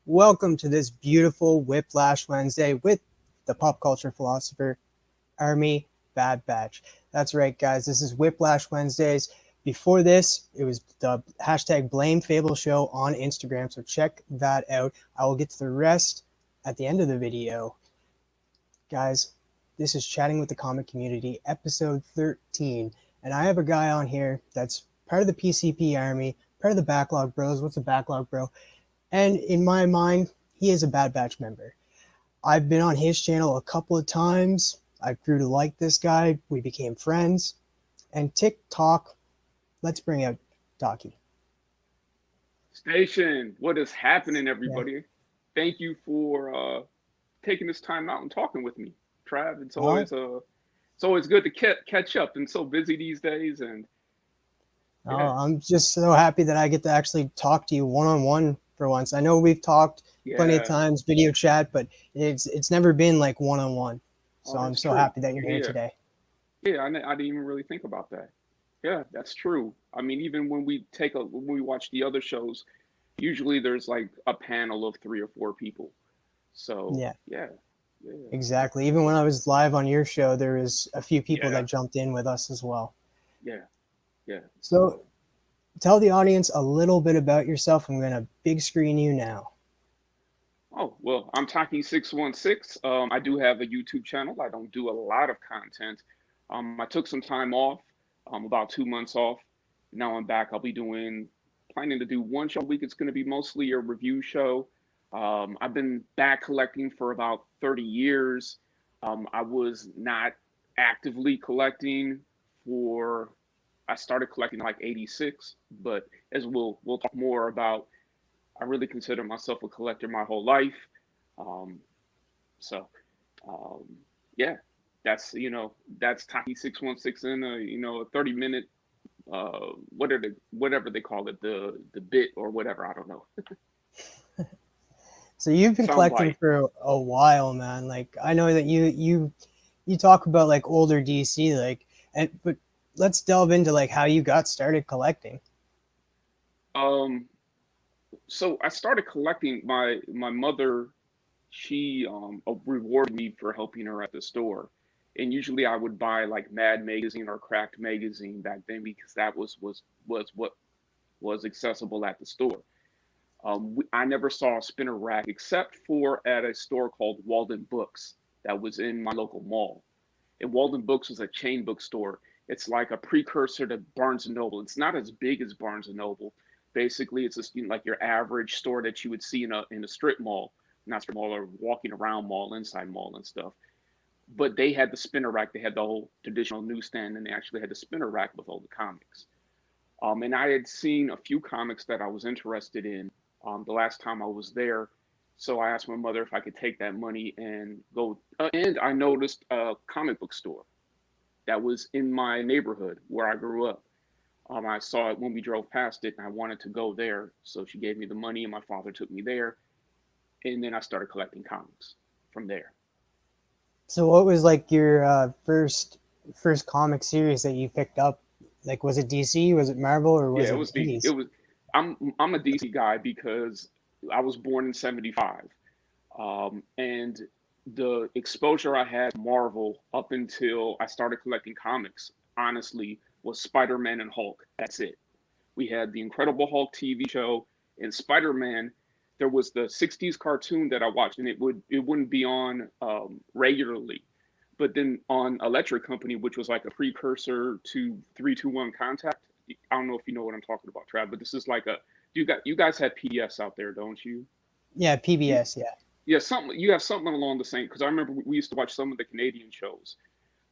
Welcome to this beautiful Whiplash Wednesday with the pop culture philosopher Army Bad Batch. That's right, guys. This is Whiplash Wednesdays. Before this, it was the hashtag Blame Fable Show on Instagram, so check that out. I will get to the rest at the end of the video. Guys, this is Chatting with the Comic Community, episode 13, and I have a guy on here that's part of the PCP Army, part of the Backlog Bros. What's a Backlog Bro? And in my mind, he is a Bad Batch member. I've been on his channel a couple of times. I grew to like this guy. We became friends. And TikTok, let's bring out Taqi. Station, what is happening, Yeah. everybody? Thank you for taking this time out and talking with me, Trav. Well, It's always good to catch up. And so busy these days, and yeah, I'm just so happy that I get to actually talk to you one-on-one for once. I know we've talked plenty of yeah. times, video chat, but it's never been like one-on-one. So Oh, I'm that's so true. happy that you're here Yeah, today. yeah. I didn't even really think about that. Yeah, that's true. I mean, even when we watch the other shows, usually there's like a panel of three or four people. So Yeah, yeah, yeah, exactly. Even when I was live on your show, there was a few people yeah, that jumped in with us as well. yeah, yeah. So tell the audience a little bit about yourself. I'm going to big screen you now. Oh, well, I'm Taqi 616. I do have a YouTube channel. I don't do a lot of content. I took some time off, about 2 months off. Now I'm back. Planning to do one show a week. It's going to be mostly a review show. I've been back collecting for about 30 years. I was not actively collecting for, I started collecting in like 86, but as we'll talk more about, I really consider myself a collector my whole life. Um, so um, yeah, that's Taki 616 in a 30-minute whatever they call it, the bit or whatever, I don't know. So you've been collecting Soundbite. for a while, man. Like I know that you talk about like older DC but let's delve into like how you got started collecting. Um, so I started collecting. My mother, she rewarded me for helping her at the store, and usually I would buy like Mad magazine or Cracked magazine back then because that was what was accessible at the store. I never saw a spinner rack except for at a store called Walden Books that was in my local mall. And Walden Books was a chain bookstore. It's like a precursor to Barnes and Noble. It's not as big as Barnes and Noble. Basically, it's just like your average store that you would see in a strip mall, not strip mall or walking around mall, inside mall and stuff. But they had the spinner rack. They had the whole traditional newsstand, and they actually had the spinner rack with all the comics. And I had seen a few comics that I was interested in the last time I was there. So I asked my mother if I could take that money and go. And I noticed a comic book store that was in my neighborhood where I grew up. I saw it when we drove past it, and I wanted to go there. So she gave me the money, and my father took me there. And then I started collecting comics from there. So what was like your first comic series that you picked up? Like was it DC, was it Marvel, or Yeah, was it it was DC. It Indies? was. I'm a DC guy because I was born in '75. And the exposure I had to Marvel up until I started collecting comics, honestly, was Spider-Man and Hulk. That's it. We had the Incredible Hulk TV show, and Spider-Man. There was the '60s cartoon that I watched, and it wouldn't be on regularly. But then on Electric Company, which was like a precursor to 321 Contact. I don't know if you know what I'm talking about, Trav, but this is like a you guys have PBS out there, don't you? Yeah, You PBS, yeah. yeah, something you have something along the same because I remember we used to watch some of the Canadian shows,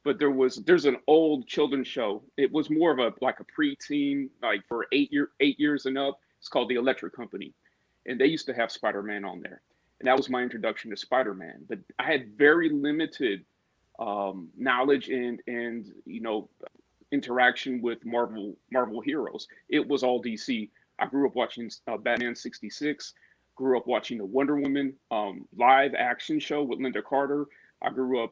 but there's an old children's show. It was more of a like a preteen, like for 8 years and up. It's called The Electric Company, and they used to have Spider-Man on there, and that was my introduction to Spider-Man. But I had very limited knowledge and interaction with Marvel heroes. It was all DC. I grew up watching Batman '66. Grew up watching the Wonder Woman live action show with Linda Carter. I grew up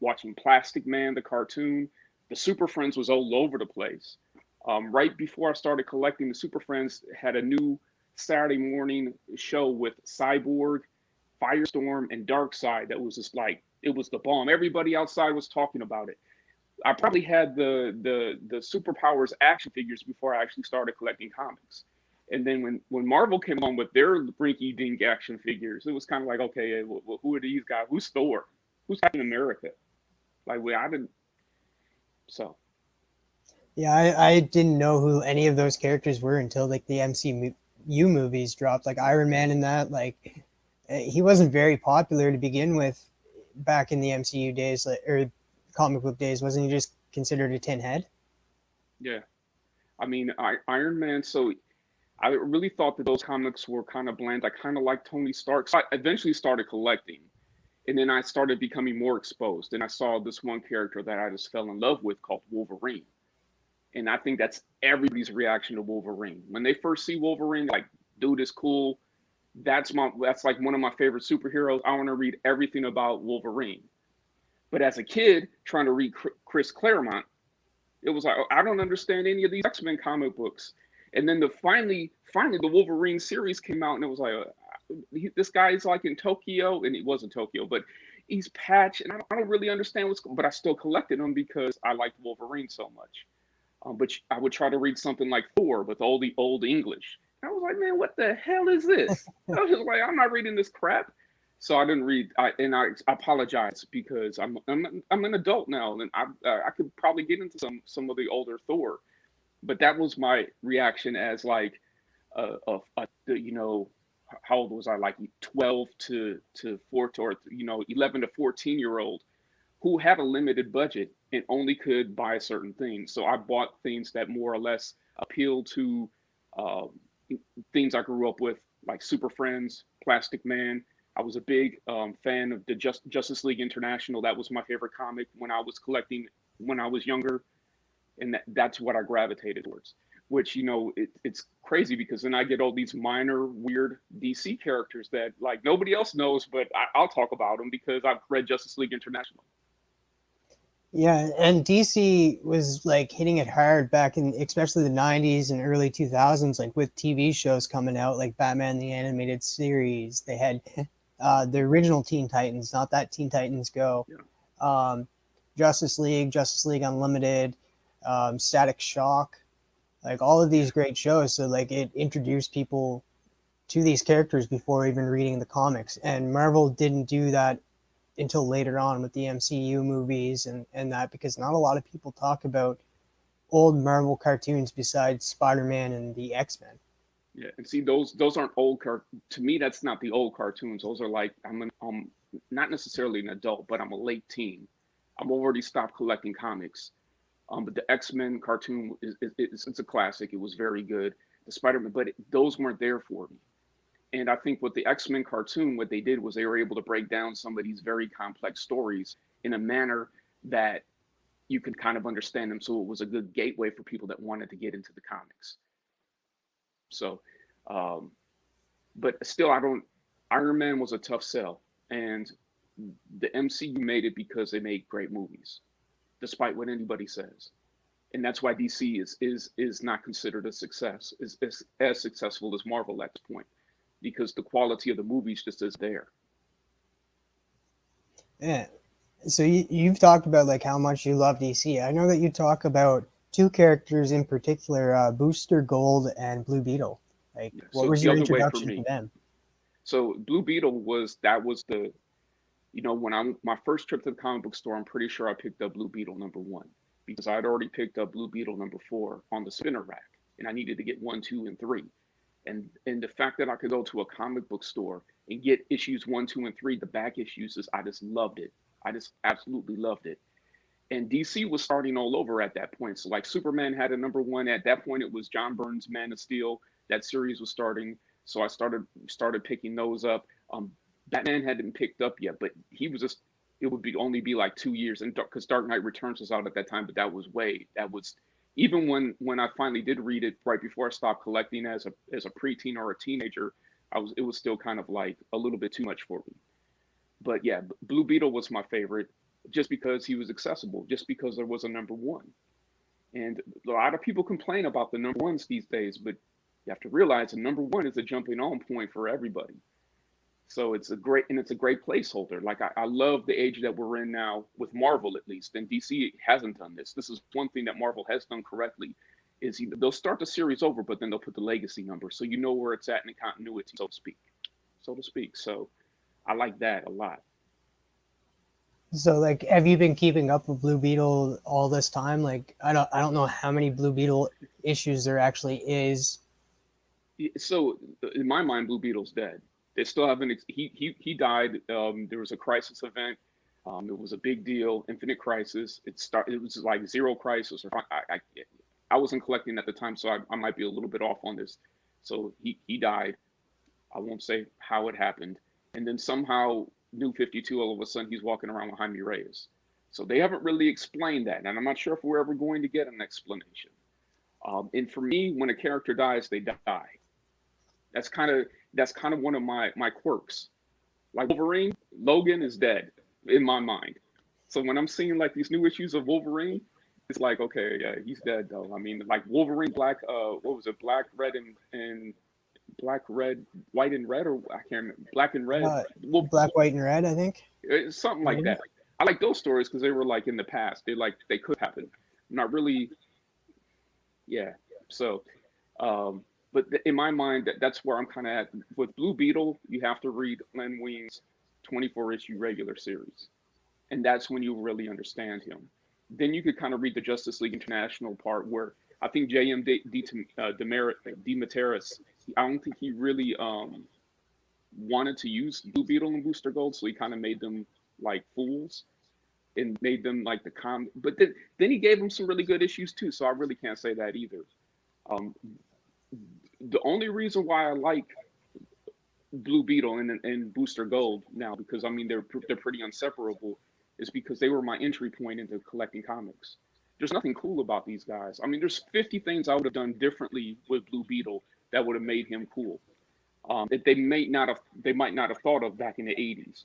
watching Plastic Man, the cartoon. The Super Friends was all over the place. Right before I started collecting, the Super Friends had a new Saturday morning show with Cyborg, Firestorm, and Darkseid that was just like it was the bomb. Everybody outside was talking about it. I probably had the superpowers action figures before I actually started collecting comics. And then when Marvel came along with their rinky dink action figures, it was kind of like, okay, well, who are these guys? Who's Thor? Who's Captain America? Like, I didn't. So Yeah, I didn't know who any of those characters were until like the MCU movies dropped. Like Iron Man and that, like he wasn't very popular to begin with back in the MCU days, like, or comic book days. Wasn't he just considered a tin head? yeah, I mean, Iron Man. So I really thought that those comics were kind of bland. I kind of liked Tony Stark. So I eventually started collecting, and then I started becoming more exposed. And I saw this one character that I just fell in love with called Wolverine. And I think that's everybody's reaction to Wolverine. When they first see Wolverine, like, dude is cool. That's like one of my favorite superheroes. I want to read everything about Wolverine. But as a kid, trying to read Chris Claremont, it was like, oh, I don't understand any of these X-Men comic books. And then finally, the Wolverine series came out, and it was like, this guy is like in Tokyo, and he wasn't Tokyo, but he's Patch, and I don't really understand but I still collected them because I liked Wolverine so much. But I would try to read something like Thor with all the old English. And I was like, man, what the hell is this? I was just like, I'm not reading this crap. So I didn't read. I apologize because I'm an adult now, and I could probably get into some of the older Thor. But that was my reaction as like how old was I, like 12 to 14, or 11 to 14-year old who had a limited budget and only could buy certain things. So I bought things that more or less appealed to uh, things I grew up with, like Super Friends, Plastic Man. I was a big fan of the Justice League International. That was my favorite comic when I was collecting when I was younger, and that's what I gravitated towards. Which it's crazy because then I get all these minor weird DC characters that like nobody else knows, but I'll talk about them because I've read Justice League International. Yeah, and DC was like hitting it hard back in especially the 90s and early 2000s, like with TV shows coming out like Batman the Animated Series. They had the original Teen Titans, not that Teen Titans Go, Yeah, um, Justice League Unlimited, Static Shock, like all of yeah, these great shows. So like it introduced people to these characters before even reading the comics. And Marvel didn't do that until later on with the MCU movies and that, because not a lot of people talk about old Marvel cartoons besides Spider-Man and the X-Men. yeah. And see, those aren't old to me. That's not the old cartoons. Those are like I'm not necessarily an adult, but I'm a late teen. I'm already stopped collecting comics. But the X-Men cartoon it's a classic. It was very good. The Spider-Man, but those weren't there for me. And I think with the X-Men cartoon, what they did was they were able to break down some of these very complex stories in a manner that you could kind of understand them. So it was a good gateway for people that wanted to get into the comics. So, um, but still, I don't. Iron Man was a tough sell, and the MCU made it because they made great movies, despite what anybody says. And that's why DC is not considered a success, is as successful as Marvel at this point, because the quality of the movies just is there. Yeah. So you've talked about like how much you love DC. I know that you talk about two characters in particular, Booster Gold and Blue Beetle. Like, Yeah. what So was the your other way for introduction to me. them? So Blue Beetle was the when I my first trip to the comic book store, I'm pretty sure I picked up Blue Beetle #1 because I'd already picked up Blue Beetle #4 on the spinner rack, and I needed to get 1, 2, and 3. And the fact that I could go to a comic book store and get issues 1, 2, and 3, the back issues, I just loved it. I just absolutely loved it. And DC was starting all over at that point. So like Superman had a #1 at that point. It was John Byrne's Man of Steel. That series was starting, so I started picking those up. Batman hadn't picked up yet, but he was just it would be only be like 2 years, and because Dark Knight Returns was out at that time, but that was even when I finally did read it right before I stopped collecting as a preteen or a teenager, it was still kind of like a little bit too much for me. But yeah, Blue Beetle was my favorite just because he was accessible, just because there was a #1. And a lot of people complain about the #1s these days, but You have to realize that number one is a jumping on point for everybody. So it's a great placeholder. Like I love the age that we're in now with Marvel, at least, and DC hasn't done this. This is one thing that Marvel has done correctly, is they'll start the series over, but then they'll put the legacy number, so you know where it's at in the continuity, so to speak. So I like that a lot. So like, have you been keeping up with Blue Beetle all this time? Like, I don't know how many Blue Beetle issues there actually is. So in my mind, Blue Beetle's dead. They still haven't. He died. There was a crisis event. It was a big deal. Infinite Crisis. It was like Zero Crisis. Or I wasn't collecting at the time, so I might be a little bit off on this. So he died. I won't say how it happened. And then somehow New 52, all of a sudden, he's walking around with Jaime Reyes. So they haven't really explained that, and I'm not sure if we're ever going to get an explanation. And for me, when a character dies, they die. That's kind of one of my quirks. Like Wolverine, Logan is dead in my mind. So when I'm seeing like these new issues of Wolverine, it's like, okay, yeah, he's dead though. I mean, like Wolverine, what was it, black, red, and black, red, white, and red, or I can't remember, black and red, well, Black, white, and red, I think. something like Maybe. that. I like those stories because they were like in the past. They could happen. Not really, yeah. So, but in my mind, that's where I'm kind of at. With Blue Beetle, you have to read Len Wein's 24 issue regular series, and that's when you really understand him. Then you could kind of read the Justice League International part, where I think J.M. DeMatteis, I don't think he really wanted to use Blue Beetle and Booster Gold, so he kind of made them like fools and made them like the But then he gave them some really good issues too, so I really can't say that either. Um, the only reason why I like Blue Beetle and Booster Gold now, because I mean they're pretty inseparable, is because they were my entry point into collecting comics. There's nothing cool about these guys. I mean, there's 50 things I would have done differently with Blue Beetle that would have made him cool. That they might not have thought of back in the 80s.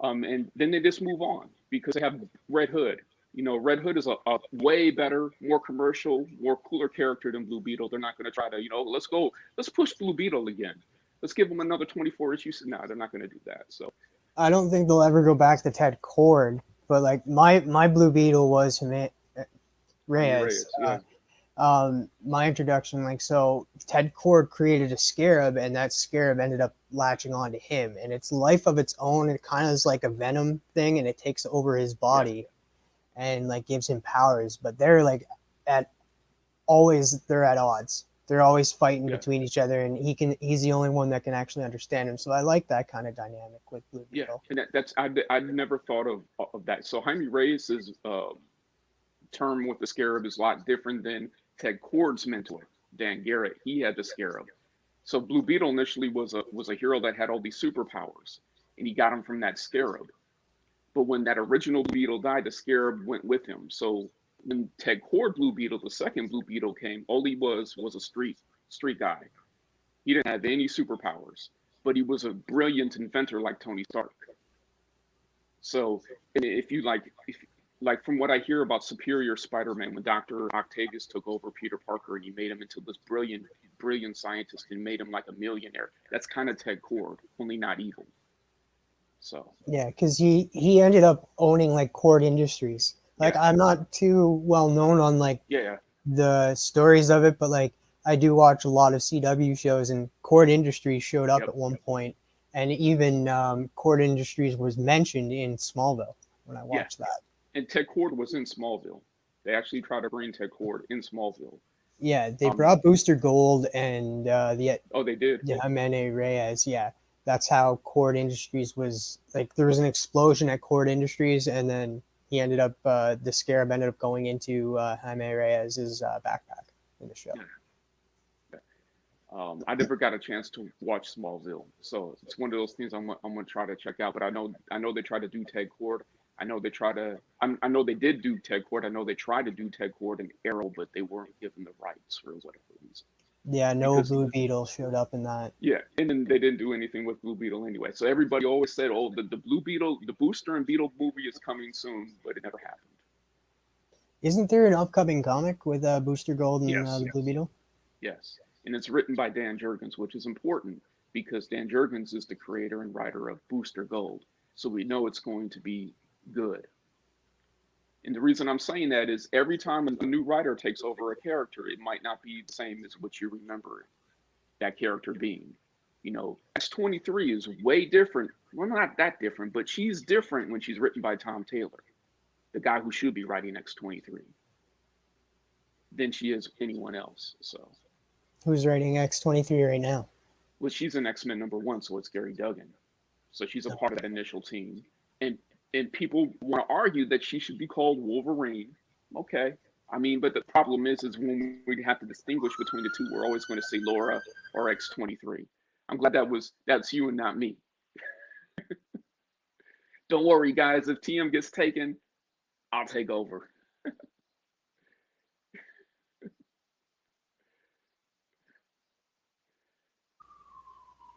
And then they just move on because they have Red Hood. You know, Red Hood is a way better, more commercial, more cooler character than Blue Beetle. They're not going to try to, let's push Blue Beetle again. Let's give them another 24 issues. No, they're not going to do that. So I don't think they'll ever go back to Ted Cord, but like my Blue Beetle was Jaime Reyes. Reyes, yeah, My introduction, like, so Ted Cord created a scarab, and that scarab ended up latching onto him, and it's life of its own. It kind of is like a venom thing, and it takes over his yeah, body and like gives him powers. But they're like at always they're at odds. They're always fighting yeah, between each other, and he's the only one that can actually understand him. So I like that kind of dynamic with Blue yeah. Beetle. And I'd never thought of that. So Jaime Reyes' term with the scarab is a lot different than Ted Cord's mentor, Dan Garrett. He had the scarab. So Blue Beetle initially was a hero that had all these superpowers, and he got them from that scarab. But when that original Beetle died, the scarab went with him. So when Ted Cord Blue Beetle, the second Blue Beetle came, all he was a street guy. He didn't have any superpowers, but he was a brilliant inventor like Tony Stark. So and if from what I hear about Superior Spider-Man, when Dr. Octavius took over Peter Parker and he made him into this brilliant scientist and made him like a millionaire, that's kind of Ted Cord, only not evil. So Yeah, because he ended up owning like Cord Industries. Like, yeah, I'm not too well known on like yeah, the stories of it, but like I do watch a lot of CW shows, and Cord Industries showed up yep, at one point, and even Cord Industries was mentioned in Smallville when I yeah. watched that. And Ted Cord was in Smallville. They actually tried to bring Ted Cord in Smallville. Yeah, they Um, brought Booster Gold and oh, they did. the Jimene Reyes. Yeah, that's how Cord Industries was like. There was an explosion at Cord Industries, and then he ended up the scarab ended up going into Jaime Reyes's backpack in the show. Yeah. I never got a chance to watch Smallville, so it's one of those things I'm gonna try to check out. But I know they try to do Ted Cord. I know they did do Ted Cord. I know they tried to do Ted Cord and Arrow, but they weren't given the rights for whatever reason. Yeah, no Because Blue Beetle showed up in that. yeah, and then they didn't do anything with Blue Beetle anyway. So everybody always said, "Oh, the Blue Beetle, the Booster and Beetle movie is coming soon," but it never happened. Isn't there an upcoming comic with Booster Gold and Yes, the Blue Beetle? yes. and it's written by Dan Jurgens, which is important because Dan Jurgens is the creator and writer of Booster Gold. So we know it's going to be good. And the reason I'm saying that is every time a new writer takes over a character, it might not be the same as what you remember that character being. You know, X-23 is way different. Well, not that different, but she's different when she's written by Tom Taylor, the guy who should be writing X-23, than she is anyone else. So, Who's writing X-23 right now? well, she's in X-Men #1, so it's Gary Duggan. So she's a part of that initial team. And people want to argue that she should be called Wolverine. Okay. I mean, but the problem is when we have to distinguish between the two, we're always going to say Laura or X-23. I'm glad that's you and not me. Don't worry, guys. If TM gets taken, I'll take over.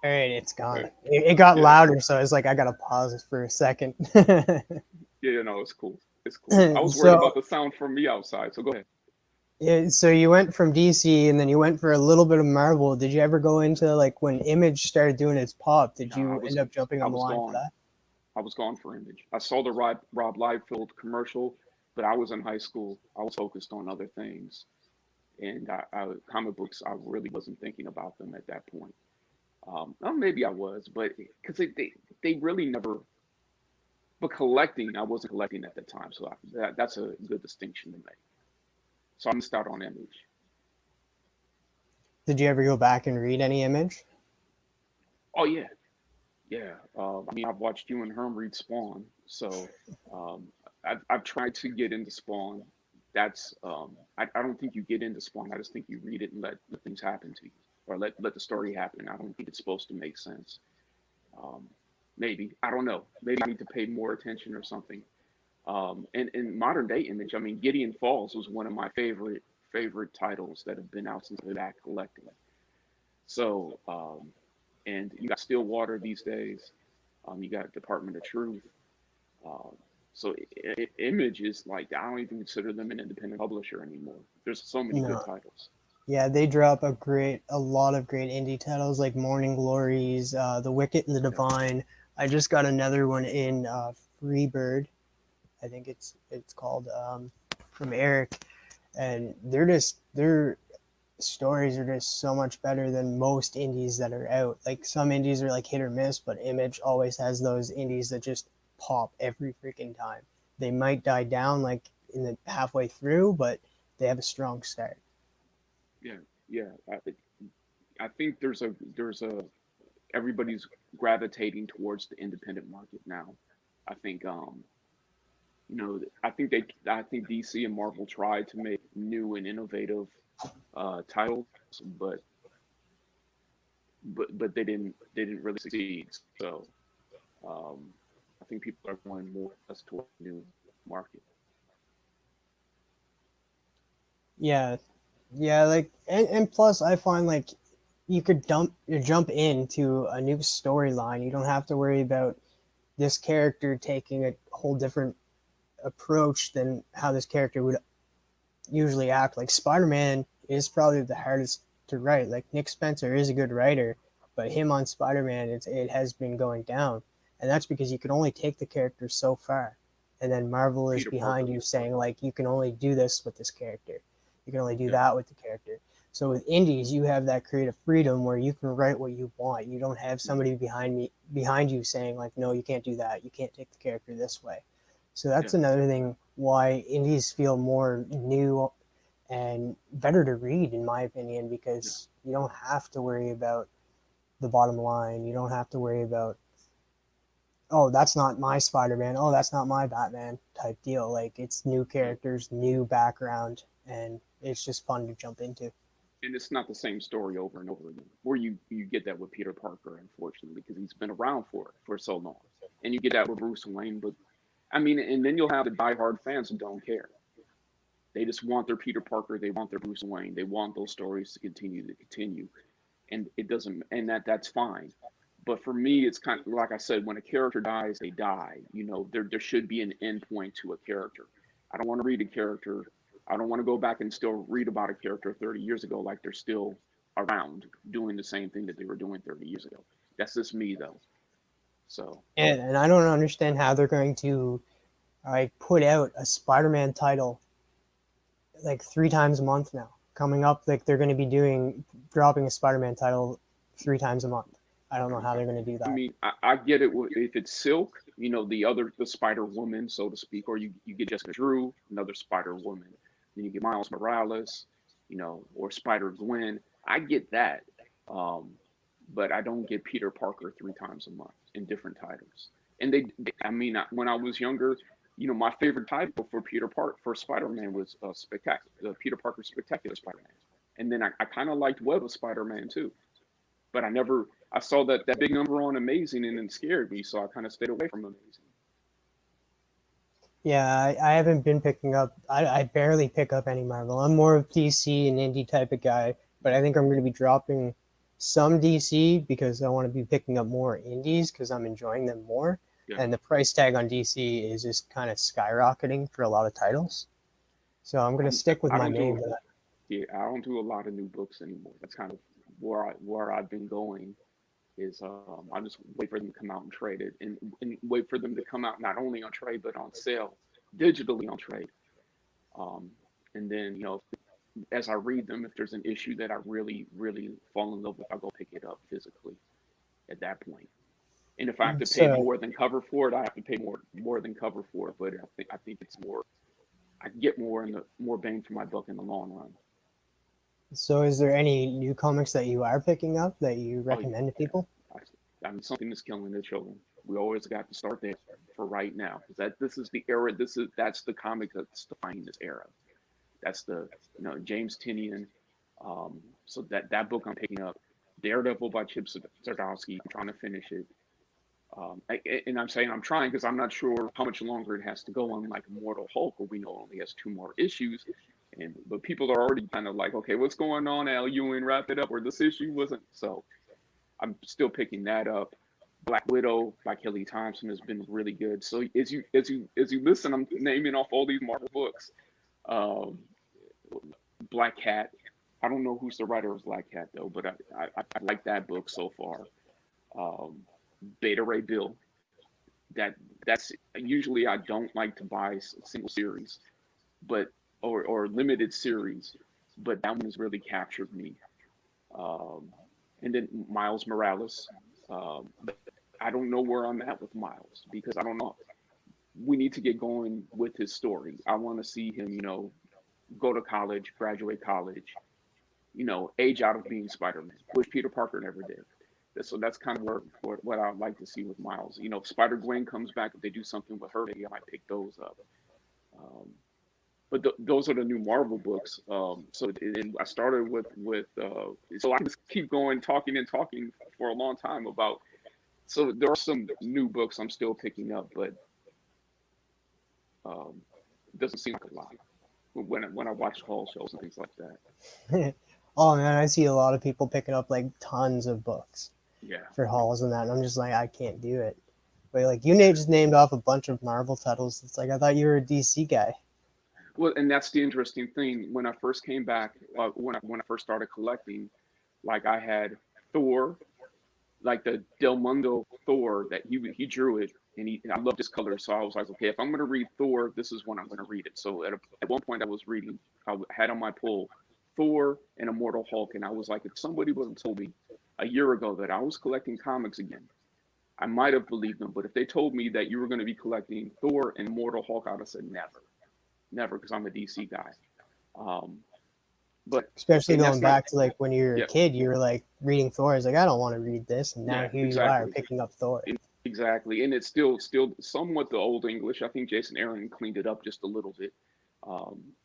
All right, it's gone. It got Yeah. louder, so I was like, I gotta pause it for a second. Yeah, no, it's cool. It's cool. I was worried about the sound from me outside, so go ahead. Yeah, so you went from DC and then you went for a little bit of Marvel. Did you ever go into like when Image started doing its pop? Did you end up jumping on the line for that? I was gone for Image. I saw the Rob Liefeld commercial, but I was in high school. I was focused on other things, and comic books, I really wasn't thinking about them at that point. Well, maybe I was, but because they really never. But collecting, I wasn't collecting at the time, so that's a good distinction to make. So I missed out on Image. Did you ever go back and read any Image? Oh yeah, yeah. I mean, I've watched you and Herm read Spawn, so I've tried to get into Spawn. That's I don't think you get into Spawn. I just think you read it and let things happen to you, or let the story happen. I don't think it's supposed to make sense. Um, Maybe I don't know. Maybe I need to pay more attention or something. And in modern day Image, I mean, Gideon Falls was one of my favorite titles that have been out since I've been back collecting. So, and you got Stillwater these days. You got Department of Truth. Um, so Image is like I don't even consider them an independent publisher anymore. There's so many good No. titles. Yeah, they drop a lot of great indie titles like Morning Glories, The Wicked and the Divine. I just got another one in Freebird. I think it's called from Eric, and their stories are just so much better than most indies that are out. Like some indies are like hit or miss, but Image always has those indies that just pop every freaking time. They might die down like in the halfway through, but they have a strong start. Yeah, yeah. I think there's a everybody's gravitating towards the independent market now. I think I think DC and Marvel tried to make new and innovative titles, but they didn't really succeed. So um, I think people are going more toward the new market. Yeah, yeah, like and plus I find like you could jump into a new storyline. You don't have to worry about this character taking a whole different approach than how this character would usually act. Like Spider-Man is probably the hardest to write. Like Nick Spencer is a good writer, but him on Spider-Man, it has been going down, and that's because you can only take the character so far, and then Marvel is Peter behind Parker. you saying like you can only do this with this character, you can only do Yeah, that with the character. So with indies, you have that creative freedom where you can write what you want. You don't have yeah, somebody behind you saying like, no, you can't do that. You can't take the character this way. So yeah, that's another thing why indies feel more new and better to read, in my opinion, yeah, because you don't have to worry about the bottom line. You don't have to worry about, oh, that's not my Spider-Man. Oh, that's not my Batman type deal. Like it's new yeah. characters, new background, and it's just fun to jump into. And it's not the same story over and over again. Where you get that with Peter Parker, unfortunately, because he's been around for so long, and you get that with Bruce Wayne. But I mean, and then you'll have the diehard fans who don't care. They just want their Peter Parker. They want their Bruce Wayne. They want those stories to continue, and it doesn't. And that's fine. But for me, it's kind of like I said, when a character dies, they die. You know, there should be an end point to a character. I don't want to read a character. I don't want to go back and still read about a character 30 years ago like they're still around doing the same thing that they were doing 30 years ago. That's just me though. So And I don't understand how they're going to like put out a Spider-Man title like 3 times a month now. Coming up, like they're going to be dropping a Spider-Man title 3 times a month. I don't know how they're going to do I that. mean, I get it if it's Silk, the Spider Woman, so to speak, or you get Jessica Drew, another Spider Woman, then you get Miles Morales, or Spider Gwen. I get that, um, but I don't get Peter Parker 3 times a month in different titles. And I mean, when I was younger, my favorite title for Peter Park for Spider Man was Peter Parker Spectacular Spider Man, and then I kind of liked Web of Spider Man too, but I saw that big number on Amazing and it scared me, so I kind of stayed away from Amazing. Yeah, I haven't been picking up. I barely pick up any Marvel. I'm more of DC and indie type of guy, but I think I'm going to be dropping some DC because I want to be picking up more indies because I'm enjoying them more. Yeah, And the price tag on DC is just kind of skyrocketing for a lot of titles. So I'm going to I'm, stick with I my don't main. do yeah, I don't do a lot of new books anymore. That's kind of where I've been going. Is I just wait for them to come out and trade it, and wait for them to come out not only on trade but on sale, digitally on trade. Um, and then as I read them, if there's an issue that I really really fall in love with, I'll go pick it up physically at that point. And if I have to pay So more than cover for it, I have to pay more than cover for it. But I think it's more. I get more bang for my buck in the long run. so is there any new comics that you are picking up that you Oh yeah, recommend to people? I mean something that's killing the children. We always got to start there for right now because this is the era. That's the comic that's defining this era. That's the James Tinian. So that book I'm picking up, Daredevil by Chip Zdarsky. I'm trying to finish it. And I'm saying I'm trying because I'm not sure how much longer it has to go on, like Immortal Hulk, where we know it only has 2 more issues. But people are already kind of like, okay, what's going on, Al Ewing? Wrap it up, or this issue wasn't. So I'm still picking that up. Black Widow by Kelly Thompson has been really good. So as you listen, I'm naming off all these Marvel books. Um, Black Cat. I don't know who's the writer of Black Cat though, but I like that book so far. Um, Beta Ray Bill. That's usually I don't like to buy single series, but or limited series, but that one has really captured me. Um, and then Miles Morales. But I don't know where I'm at with Miles because I don't know. We need to get going with his story. I want to see him, go to college, graduate college, age out of being Spider-Man, which Peter Parker never did. So that's kind of what I'd like to see with Miles. If Spider Gwen comes back, if they do something with her, maybe I might pick those up. Um, but those are the new Marvel books. So and I started so I can just keep going, talking and talking for a long time about. So there are some new books I'm still picking up, but um, it doesn't seem like a lot when I watch haul shows and things like that. Oh man, I see a lot of people picking up like tons of books Yeah. for hauls and that. And I'm just like, I can't do it. But like just named off a bunch of Marvel titles. It's like I thought you were a DC guy. Well, and that's the interesting thing. When I first came back, when I first started collecting, like I had Thor, like the Del Mundo Thor that he drew it, and I loved his color. So I was like, okay, if I'm gonna read Thor, this is when I'm gonna read it. So at one point I was reading, had on my pull Thor and Immortal Hulk, and I was like, if somebody would have told me a year ago that I was collecting comics again, I might have believed them. But if they told me that you were going to be collecting Thor and Immortal Hulk, I would have said never, never, because I'm a DC guy. Um, but Especially and going that's not, back to like when you were a yeah, kid, you were like reading Thor. It's like I don't want to read this, and now yeah, here you are exactly. picking up Thor. Exactly, and it's still somewhat the old English. I think Jason Aaron cleaned it up just a little bit,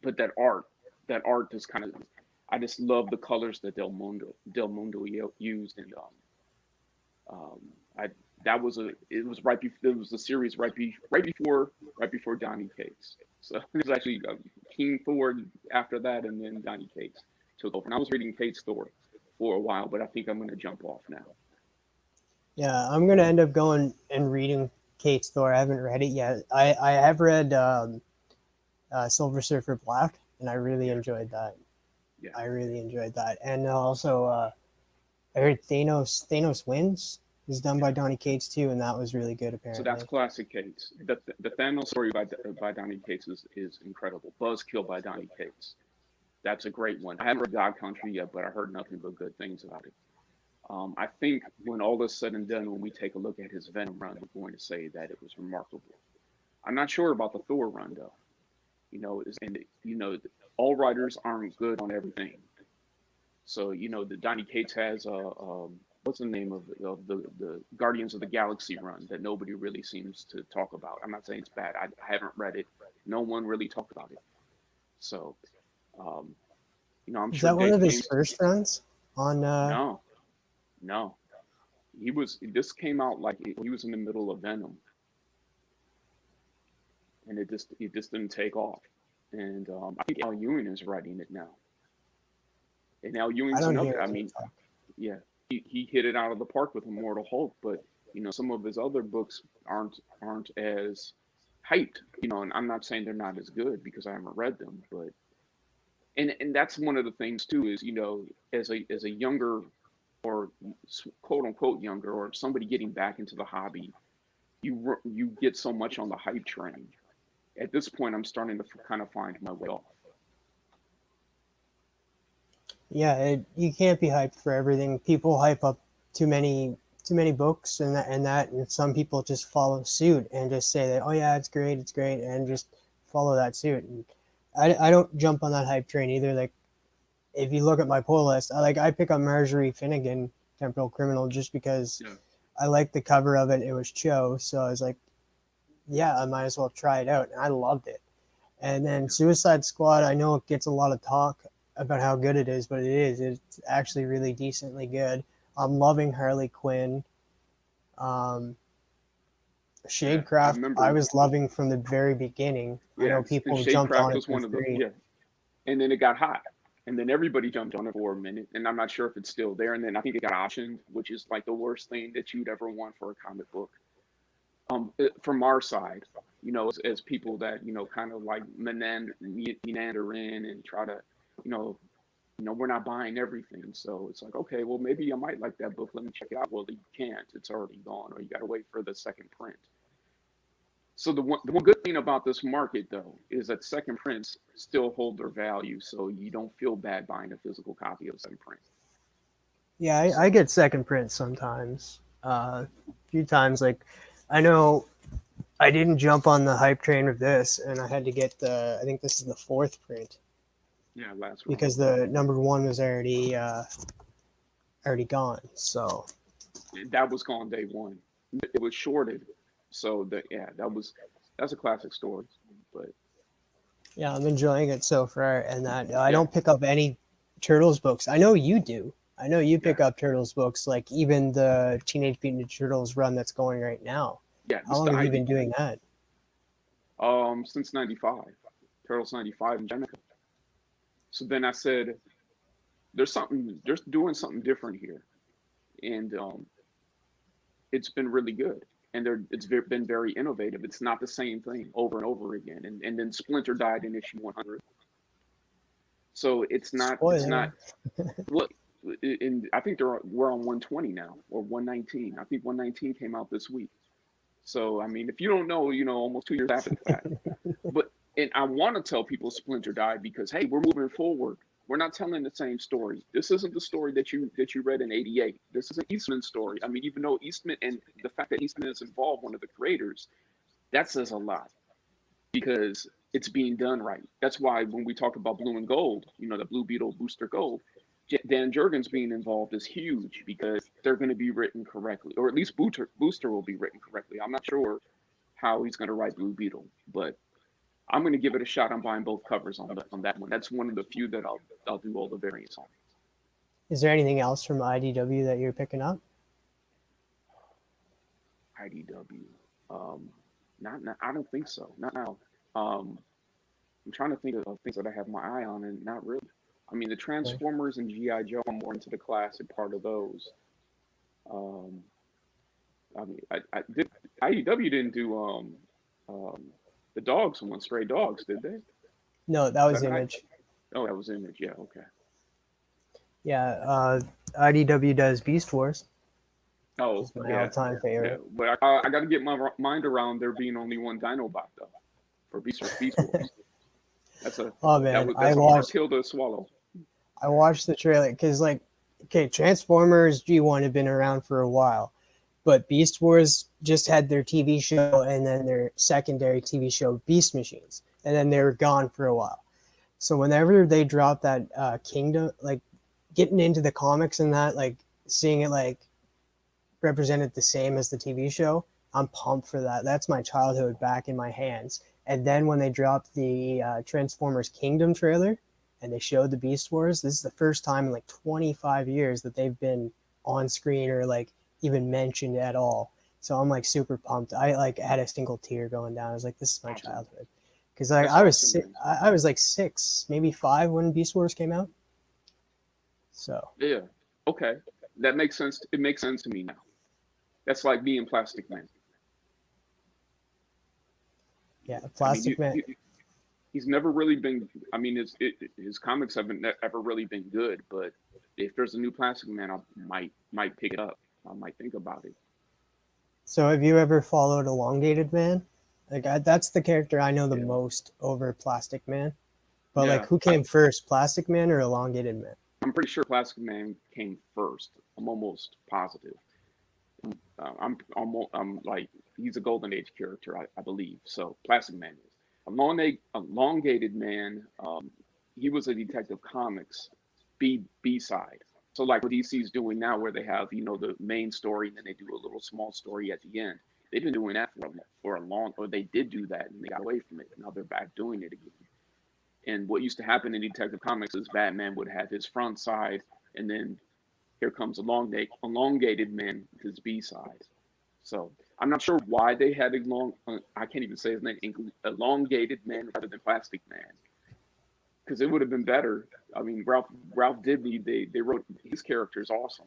but that art just kind of, I just love the colors that Del Mundo used, and um, I that was a it was right before it was a series right before Donny Cates. So it was actually King Thor after that, and then Donny Cates took over. And I was reading Cates Thor for a while, but I think I'm going to jump off now. Yeah, I'm gonna end up going and reading Kate's Thor. I haven't read it yet. I have read Silver Surfer Black, and I really Yeah. enjoyed that. Yeah. I really enjoyed that. And also, I heard Thanos Wins is done by Donny Cates too, and that was really good So that's apparently. classic Cates. The Thanos story by Donny Cates is incredible. Buzzkill by Donny Cates. That's a great one. I haven't read God Country yet, but I heard nothing but good things about it. I think when all is said and done, when we take a look at his Venom run, we're going to say that it was remarkable. I'm not sure about the Thor run though. And all writers aren't good on everything. So the Donny Cates has what's the name of the Guardians of the Galaxy run that nobody really seems to talk about. I'm not saying it's bad. I haven't read it. No one really talked about it. So um, I'm Is sure that one Dave of his James. first runs on? No, no, he was. This came out like he was in the middle of Venom, and it just didn't take off. And I think Al Ewing is writing it now. And Al I Ewing's don't another. hear I him mean, talk. yeah, he hit it out of the park with Immortal Hulk, but some of his other books aren't as hyped. And I'm not saying they're not as good because I haven't read them, but and that's one of the things too is as a younger or quote unquote younger or somebody getting back into the hobby, you get so much on the hype train. At this point, I'm starting to kind of find my way off. Yeah, you can't be hyped for everything. People hype up too many books, and some people just follow suit and just say that, oh yeah, it's great, and just follow that suit. And I don't jump on that hype train either. Like if you look at my pull list, I pick up Marjorie Finnegan, Temporal Criminal, just because Yeah, I like the cover of it. It was Cho, so I was like, yeah, I might as well try it out, and I loved it. And then yeah, Suicide Squad, I know it gets a lot of talk about how good it is, but it is. It's actually really decently good. I'm loving Harley Quinn. Um, yeah. I Shadecraft, I remember. was loving from the very beginning. I know Yes, and people jumped Shadecraft on it was for one of the three. yeah. And then it got hot, and then everybody jumped on it for a minute, and I'm not sure if it's still there. And then I think it got optioned, which is like the worst thing that you'd ever want for a comic book. From our side, as people that kind of like meander in and try to, you know, we're not buying everything. So it's like, okay, well, maybe I might like that book. Let me check it out. Well, you can't. It's already gone, or you got to wait for the second print. So the one good thing about this market, though, is that second prints still hold their value. So you don't feel bad buying a physical copy of second print. Yeah, I So get second prints sometimes. A few times, like I know I didn't jump on the hype train of this, and I had to get I think this is the fourth print yeah, last run. because the number one was already gone. So That was gone day one. It was shorted. So yeah, that's a classic story. But yeah, I'm enjoying it so far, and that I yeah, don't pick up any Turtles books. I know you do. I know you yeah, pick up Turtles books, like even the Teenage Mutant Ninja Turtles run that's going right now. yeah. How This is long the have you ID. been doing that? Since '95, Turtles '95 and Jenica. So then I said, there's doing something different here, and it's been really good. And been very innovative. It's not the same thing over and over again. And then Splinter died in issue 100. So it's not Spoiler. what and I think we're on 120 now or 119. I think 119 came out this week. So I mean, if you don't know, almost 2 years after the fact. But and I want to tell people Splinter died because hey, we're moving forward. We're not telling the same story. This isn't the story that you read in '88. This is an Eastman story. I mean, even though Eastman and the fact that Eastman is involved, one of the creators, that says a lot because it's being done right. That's why when we talk about Blue and Gold, the Blue Beetle Booster Gold, Dan Jurgens being involved is huge because they're going to be written correctly, or at least Booster will be written correctly. I'm not sure how he's going to write Blue Beetle, but I'm going to give it a shot. I'm buying both covers on that one. That's one of the few that I'll do all the variants on. Is there anything else from IDW that you're picking up? IDW, um, not I don't think so. Not now. Um, I'm trying to think of things that I have my eye on, and not really. I mean, the Okay. Transformers and GI Joe, I'm more into the classic part of those. Um, I mean, I did IDW didn't do um, the dogs one, Stray Dogs, did they? No, that Was was that I? Image. Oh, that was Image. Yeah, okay. Yeah, IDW does Beast Wars. Oh, It's my yeah, all-time yeah. favorite. But I got to get my mind around there being only one Dinobot though for Beast Wars. That's a Oh man, that's a hard pill to swallow. I watched the trailer because like, okay, Transformers G1 had been around for a while, but Beast Wars just had their TV show and then their secondary TV show Beast Machines, and then they were gone for a while. So whenever they dropped that Kingdom, like getting into the comics and that, like seeing it like represented the same as the TV show, I'm pumped for that. That's my childhood back in my hands. And then when they dropped the Transformers Kingdom trailer and they showed the Beast Wars, this is the first time in like 25 years that they've been on screen or like even mentioned at all. So I'm like super pumped. I like had a single tear going down. I was like, this is my Awesome. childhood. Because like That's awesome, man. I was like 6, maybe 5 when Beast Wars came out. So Yeah. Okay. That makes sense. It makes sense to me now. That's like me and Plastic Man. yeah, I mean, Plastic Man. he's never really been. I mean, his comics haven't ever really been good. But if there's a new Plastic Man, I might pick it up. I might think about it. So have you ever followed Elongated Man? Like that's the character I know the Yeah. most over Plastic Man. But like, Yeah. who came first, Plastic Man or Elongated Man? I'm pretty sure Plastic Man came first. I'm almost positive. I'm like he's a golden age character, I believe. So Plastic Man is elongated man. He was a Detective Comics B side. So like what DC's doing now, where they have the main story and then they do a little small story at the end. They've been doing that for a long, or they did do that and they got away from it. Now they're back doing it again. And what used to happen in Detective Comics is Batman would have his front side, and then here comes elongated man, his B side. So I'm not sure why they had I can't even say his name. Elongated man rather than Plastic Man, because it would have been better. I mean, Ralph Dibny, they wrote his character is awesome,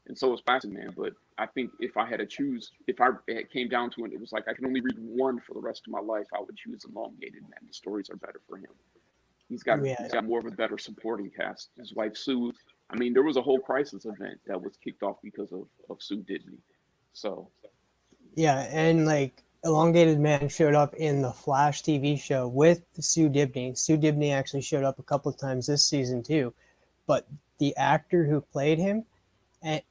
and so is Plastic Man. But I think if I had to choose, if it came down to it, it was like I can only read one for the rest of my life. I would choose Elongated Man. The stories are better for him. Yeah, He's got more of a better supporting cast. His wife Sue. I mean, there was a whole crisis event that was kicked off because of Sue Dibney. So yeah, and like Elongated Man showed up in the Flash TV show with Sue Dibney. Sue Dibney actually showed up a couple of times this season too, but the actor who played him, and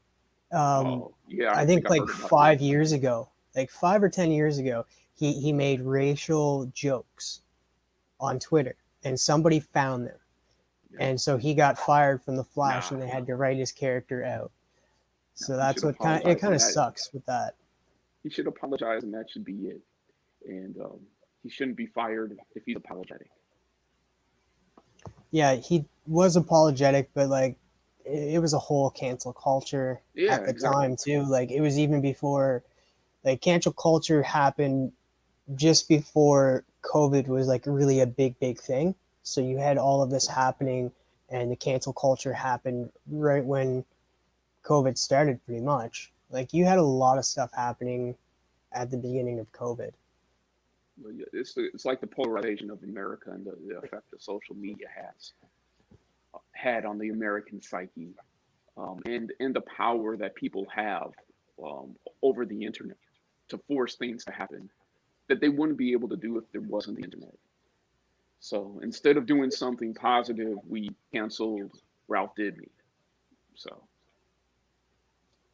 oh yeah, I I think think I like heard about this. 5 years ago, like 5 or 10 years ago, he made racial jokes on Twitter, and somebody found them, Yeah. and so he got fired from the Flash, Nah, and they had to write his character out. nah. So He should that's what it apologize, kind and of that sucks with that. he should apologize, and that should be it. And he shouldn't be fired if he's apologetic. Yeah, he was apologetic, but like it was a whole cancel culture Yeah, at the exactly. time too. Like it was even before, like cancel culture happened just before COVID was like really a big thing. So you had all of this happening, and the cancel culture happened right when COVID started, pretty much. Like you had a lot of stuff happening at the beginning of COVID. But yeah, it's like the polarization of America and the effect that social media has had on the American psyche, and the power that people have over the internet to force things to happen that they wouldn't be able to do if there wasn't the internet. So instead of doing something positive, we canceled Ralph Dibny. So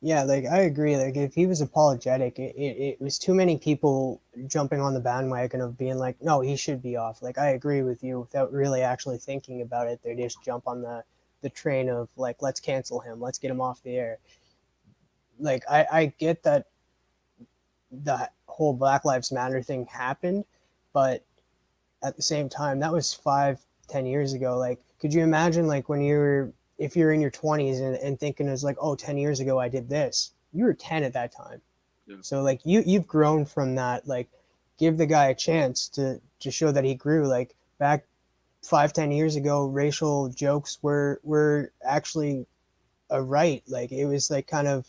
Yeah, like I agree. Like if he was apologetic, it was too many people jumping on the bandwagon of being like, no, he should be off. Like I agree with you without really actually thinking about it. They just jump on the train of like, let's cancel him, let's get him off the air. Like I get that the whole Black Lives Matter thing happened, but at the same time, that was 5, 10 years ago. Like, could you imagine like when you're if you're in your 20s and thinking it's like, oh, 10 years ago I did this. You were 10 at that time. yeah, So like you've grown from that. Like give the guy a chance to show that he grew. Like back 5, 10 years ago, racial jokes were actually a right. Like it was like kind of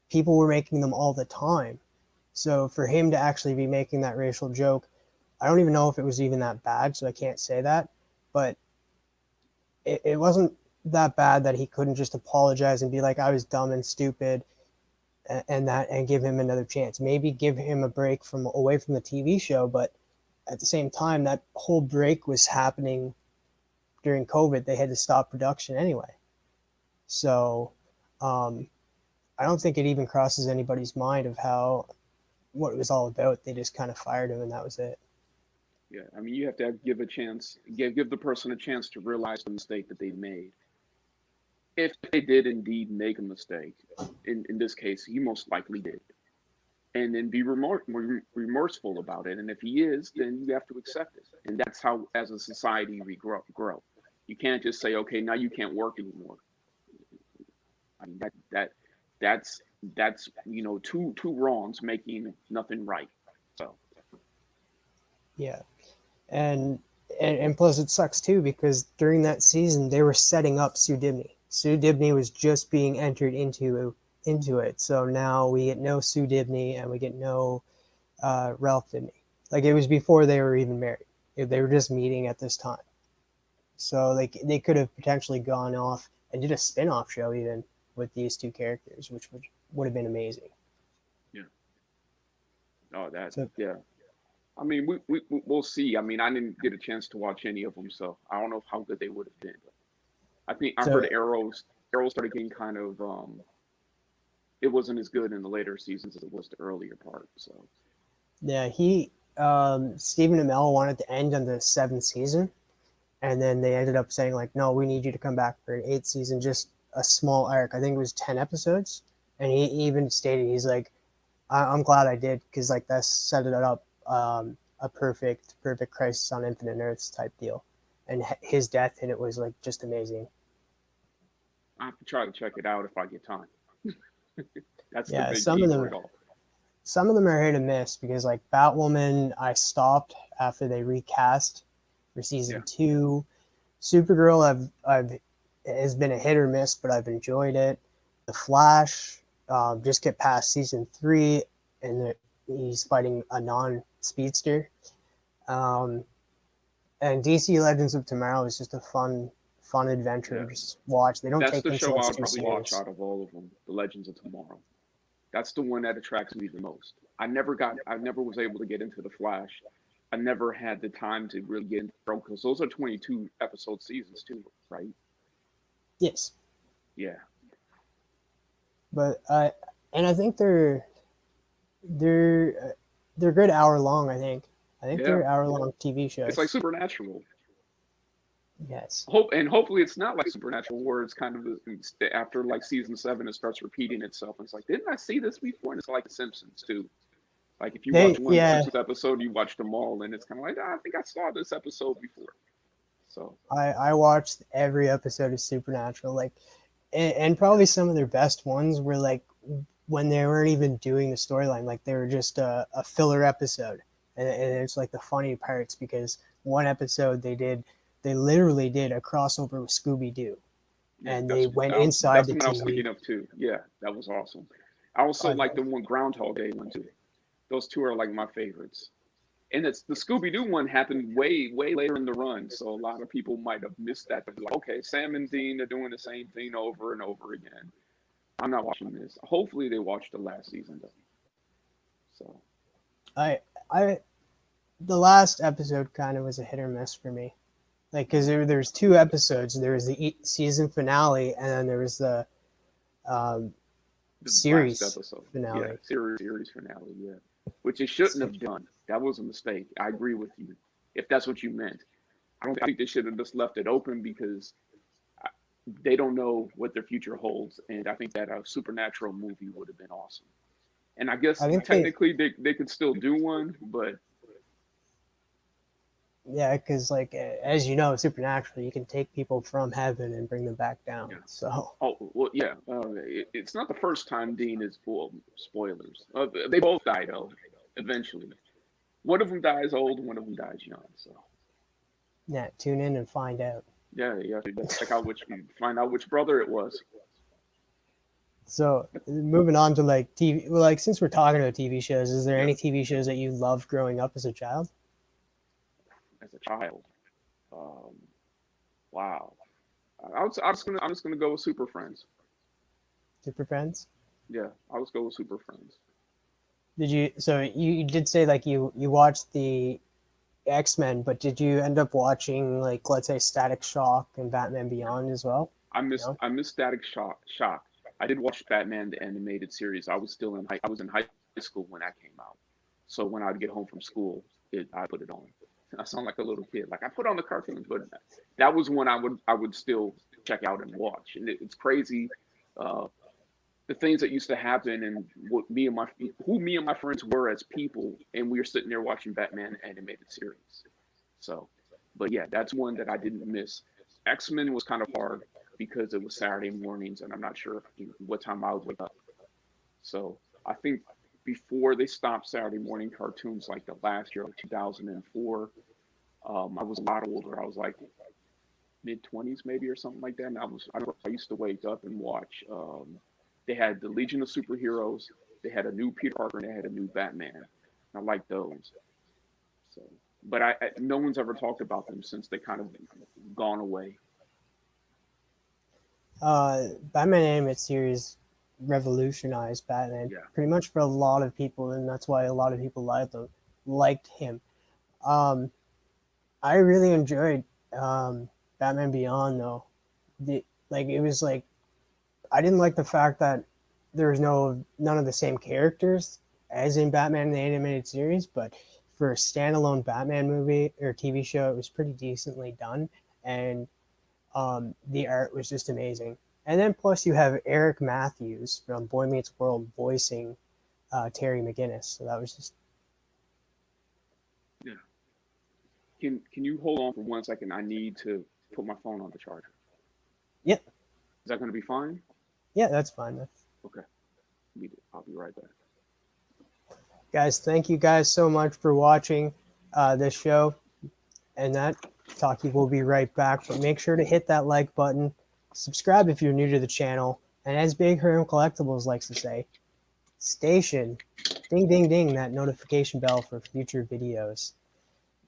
people were making them all the time. So for him to actually be making that racial joke, I don't even know if it was even that bad, so I can't say that. But it wasn't that bad that he couldn't just apologize and be like, I was dumb and stupid, and give him another chance. Maybe give him a break from away from the TV show, but at the same time, that whole break was happening during COVID. They had to stop production anyway. So I don't think it even crosses anybody's mind of what it was all about. They just kind of fired him and that was it. Yeah, I mean, you have to give a chance, give the person a chance to realize the mistake that they made. If they did indeed make a mistake, in this case, he most likely did, and then be remorseful about it. And if he is, then you have to accept it. And that's how, as a society, we grow. You can't just say, okay, now you can't work anymore. I mean, that's two wrongs making nothing right. So Yeah. And plus it sucks too because during that season they were setting up Sue Dibney. Sue Dibney was just being entered into it. So now we get no Sue Dibney and we get no Ralph Dibney. Like it was before they were even married. They were just meeting at this time. So like they could have potentially gone off and did a spin-off show even with these two characters, which would have been amazing. yeah. Oh, So yeah. I mean, we'll see. I mean, I didn't get a chance to watch any of them, so I don't know how good they would have been. But I think I so heard Arrow started getting kind of it wasn't as good in the later seasons as it was the earlier part. So yeah, Stephen Amell wanted to end on the 7th season, and then they ended up saying like, no, we need you to come back for an 8th season, just a small arc. I think it was 10 episodes, and he even stated he's like, I'm glad I did because like that set it up a perfect Crisis on Infinite Earths type deal, and his death in it was like just amazing. I have to try to check it out if I get time. That's the Yeah, big key for it all. some of them are hit and miss because like Batwoman, I stopped after they recast for season Yeah, 2. Supergirl, I've has been a hit or miss, but I've enjoyed it. The Flash, just get past season 3, and he's fighting a non-speedster. Um, and DC Legends of Tomorrow is just a fun adventure yeah. to just watch. They don't That's take the show themselves I'll too probably watch serious. out of all of them. The Legends of Tomorrow. That's the one that attracts me the most. I never was able to get into the Flash. I never had the time to really get into it because those are 22 episode seasons too, right? Yes, Yeah, but I think they're they're good hour long. I think yeah. they're hour long TV It's like shows. Supernatural. Yes, Hopefully it's not like Supernatural where it's kind of after like season 7 it starts repeating itself. And it's like, didn't I see this before? And it's like The Simpsons too. Like if you watch they one yeah. Simpsons episode, you watch them all, and it's kind of like, I think I saw this episode before. So I watched every episode of Supernatural, like, and probably some of their best ones were like when they weren't even doing the storyline, like they were just a filler episode, and it's like the funny parts because one episode they literally did a crossover with Scooby Doo, yeah, and they went inside that's the the one I was TV. thinking of too. Yeah, that was awesome. I also I like love the one Groundhog Day one too. Those two are like my favorites. And it's the Scooby Doo one happened way later in the run, so a lot of people might have missed that. They're like, okay, Sam and Dean are doing the same thing over and over again. I'm not watching this. Hopefully, they watched the last season though. So I I the last episode kind of was a hit or miss for me, like because there's 2 episodes. There was the season finale, and then there was the um, the last series episode, yeah, finale. series finale, yeah, which it shouldn't So have done. That was a mistake. I agree with you. If that's what you meant, I think they should have just left it open because they don't know what their future holds, and I think that a supernatural movie would have been awesome. And I guess I think technically they could still do one, but yeah, because like as you know, Supernatural, you can take people from heaven and bring them back down. yeah. So Oh well, yeah. It's not the first time Dean is full spoilers. They both die though, eventually. One of them dies old, one of them dies young. So yeah, tune in and find out. yeah, you have to check out find out which brother it was So moving on to like TV, well, like since we're talking about TV shows, is there yeah, any TV shows that you loved growing up as a child? as a child. Um, wow. I'm just gonna go with Super Friends. Super Friends? Yeah, I was go with Super Friends. Did you? So you did say like you watched the X-Men, but did you end up watching like let's say Static Shock and Batman Beyond as well? No. I missed Static Shock. Shock. I did watch Batman the animated series. I was in high school when that came out. So when I'd get home from school, I put it on. I sound like a little kid. Like I put on the cartoons, but that was when I would still check out and watch. And it's crazy, uh, the things that used to happen and what me and my who me and my friends were as people, and we were sitting there watching Batman animated series. So, but yeah, that's one that I didn't miss. X Men was kind of hard because it was Saturday mornings, and I'm not sure what time I would wake up. So I think before they stopped Saturday morning cartoons, like the last year, like 2004, I was a lot older. I was like mid 20s maybe or something like that. And I used to wake up and watch. They had the Legion of Superheroes. They had a new Peter Parker and they had a new Batman. I like those. So, but no one's ever talked about them since they kind of gone away. Batman animated series revolutionized Batman Yeah, pretty much for a lot of people, and that's why a lot of people liked him. Um, I really enjoyed Batman Beyond though. It was like I didn't like the fact that there was none of the same characters as in Batman the animated series, but for a standalone Batman movie or TV show, it was pretty decently done, and the art was just amazing. And then plus you have Eric Matthews from Boy Meets World voicing Terry McGinnis, so that was just yeah. Can you hold on for 1 second? I need to put my phone on the charger. yeah, Is that going to be fine? yeah, that's fine. Okay, I'll be right back. Guys, thank you guys so much for watching this show. And that Taqi will be right back. But make sure to hit that like button, subscribe if you're new to the channel, and as Big Herm Collectibles likes to say, station, ding, ding, ding, that notification bell for future videos.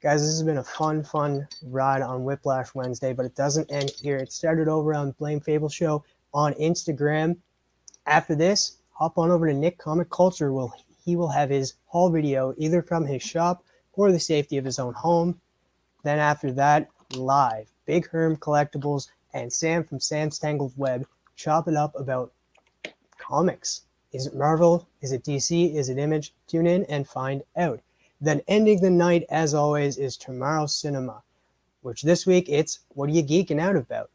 Guys, this has been a fun ride on Whiplash Wednesday, but it doesn't end here. It started over on Blame Fable Show on Instagram. After this, hop on over to Nick Comic Culture. He will have his haul video either from his shop or the safety of his own home. Then after that, live, Big Herm Collectibles and Sam from Sam's Tangled Web chop it up about comics. Is it Marvel? Is it DC? Is it Image? Tune in and find out. Then ending the night, as always, is Tomorrow Cinema, which this week it's What Are You Geeking Out About?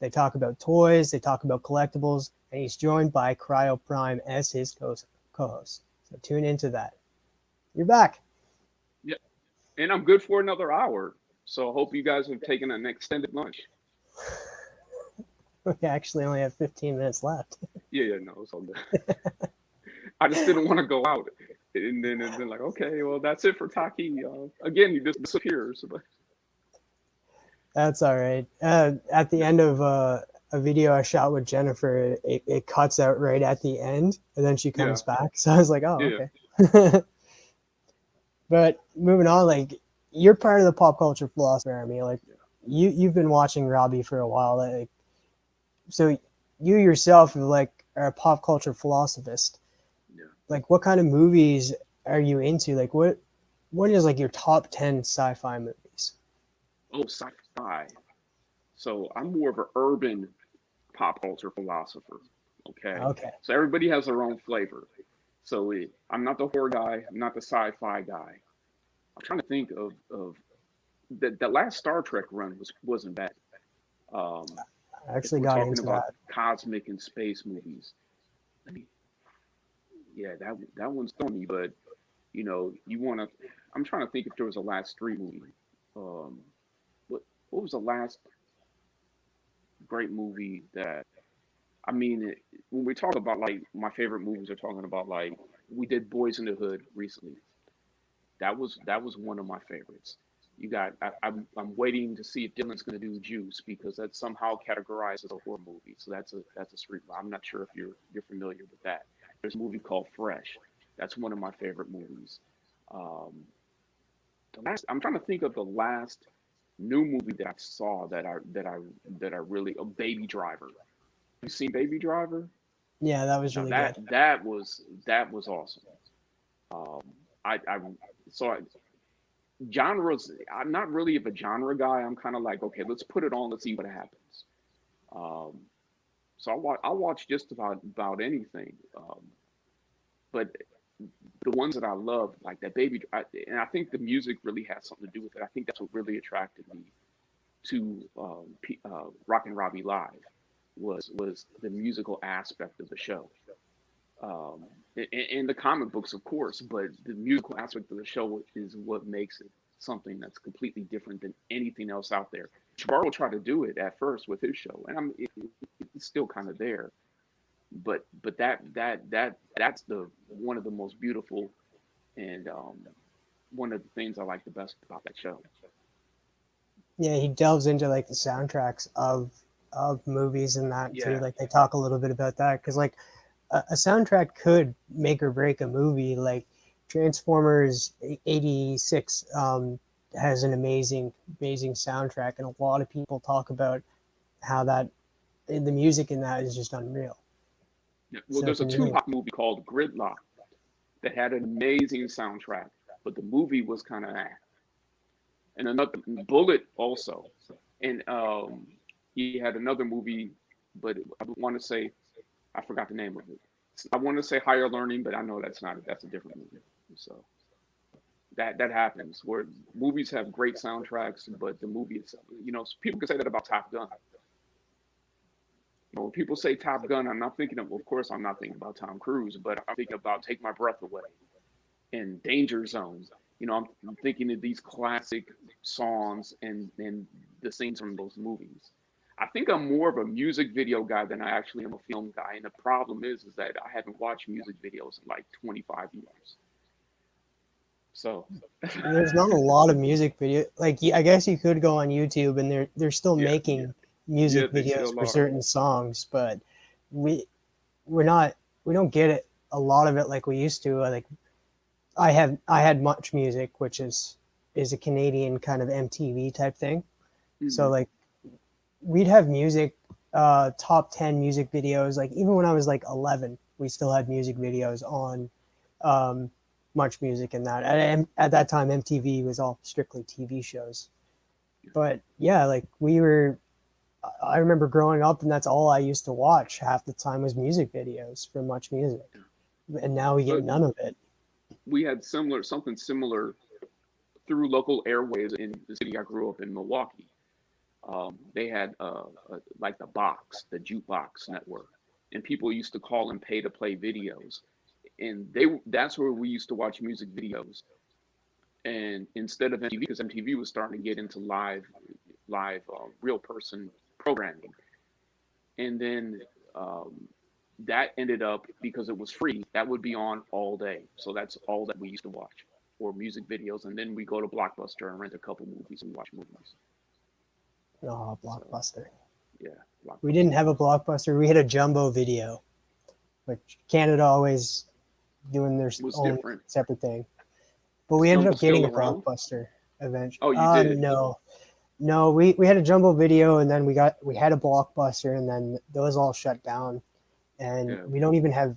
They talk about toys, they talk about collectibles, and he's joined by Cryo Prime as his co-host. So tune into that. You're back. Yeah, and I'm good for another hour. So I hope you guys have taken an extended lunch. We actually only have 15 minutes left. Yeah, no, it's all good. I just didn't want to go out, and then like, okay, well that's it for Taki. Again, he just disappears. But That's all right. At the end of a video I shot with Jennifer, it cuts out right at the end, and then she yeah, comes back. So I was like, oh, yeah, okay. But moving on, like you're part of the pop culture philosophy army. Like yeah, you've been watching Robbie for a while. Like, so you yourself like are a pop culture philosophist. yeah. Like, what kind of movies are you into? Like, what is like your top 10 sci-fi movies? Oh, sci-fi. So I'm more of an urban pop culture philosopher. Okay, Okay, so everybody has their own flavor. So I'm not the horror guy. I'm not the sci-fi guy. I'm trying to think of the last Star Trek run wasn't bad. Um, I if actually we're got talking into about that. cosmic and space movies, let me, yeah, that one's funny. But you want to. I'm trying to think if there was a last three movie. Um, what was the last great movie that I mean, when we talk about like my favorite movies, are talking about like we did Boys in the Hood recently. That was one of my favorites. You got I'm waiting to see if Dylan's going to do Juice because that's somehow categorized as a horror movie. So that's a street. I'm not sure if you're familiar with that. There's a movie called Fresh. That's one of my favorite movies. Um, the last I'm trying to think of the last. new movie that I saw that I really Baby Driver. You seen Baby Driver? Yeah, that was Now really good. that was awesome. Um, I so I, genres. I'm not really of a genre guy. I'm kind of like, okay, let's put it on. Let's see what happens. Um, so I watch just about anything. But the ones that I love, like that and I think the music really has something to do with it. I think that's what really attracted me to Rockin' Robbie Live was the musical aspect of the show. And the comic books, of course, but the musical aspect of the show is what makes it something that's completely different than anything else out there. Jabbar will try to do it at first with his show, and it's still kind of there. But that's the one of the most beautiful and one of the things I like the best about that show. Yeah, he delves into like the soundtracks of movies and that too. Yeah, Like they talk a little bit about that because like a soundtrack could make or break a movie. Like Transformers '86 has an amazing soundtrack, and a lot of people talk about how that the music in that is just unreal. yeah. Well, So there's for a me, Tupac movie called Gridlock that had an amazing soundtrack, but the movie was kind of and another Bullet also, and he had another movie, but I want to say I forgot the name of it. I want to say Higher Learning, but I know that's a different movie. So that happens where movies have great soundtracks, but the movie itself, people can say that about Top Gun. When people say Top Gun, I'm not thinking of course, I'm not thinking about Tom Cruise, but I'm thinking about Take My Breath Away and Danger Zone. I'm thinking of these classic songs and the scenes from those movies. I think I'm more of a music video guy than I actually am a film guy. And the problem is that I haven't watched music videos in like 25 years. So, there's not a lot of music video. Like I guess you could go on YouTube and they're still yeah, making yeah, music they videos still for are. certain songs, but we we're not we don't get it a lot of it like we used to. Like I had Much Music, which is a Canadian kind of MTV type thing. So Hmm. like we'd have music top 10 music videos. Like even when I was like 11, we still had music videos on um, Much Music and that. At that time, MTV was all strictly TV shows. But yeah, like we were. I remember growing up, and that's all I used to watch. Half the time was music videos for Much Music, and now we get But none of it. we had something similar through local airways in the city I grew up in, Milwaukee. They had like the jukebox network, and people used to call and pay to play videos, and that's where we used to watch music videos. And instead of MTV, because MTV was starting to get into live real person programming, and then that ended up because it was free. That would be on all day, so that's all that we used to watch or music videos, and then we go to Blockbuster and rent a couple movies and watch movies. Oh, So Blockbuster. yeah, We didn't Blockbuster have a was Blockbuster. We had a Jumbo Video, which Canada always doing their was own different. separate thing. But Is we ended Jumbo up getting still a around? Blockbuster eventually. Oh, you did. No, no, we had a Jumbo Video, and then we had a Blockbuster, and then those all shut down, and Yeah, we don't even have.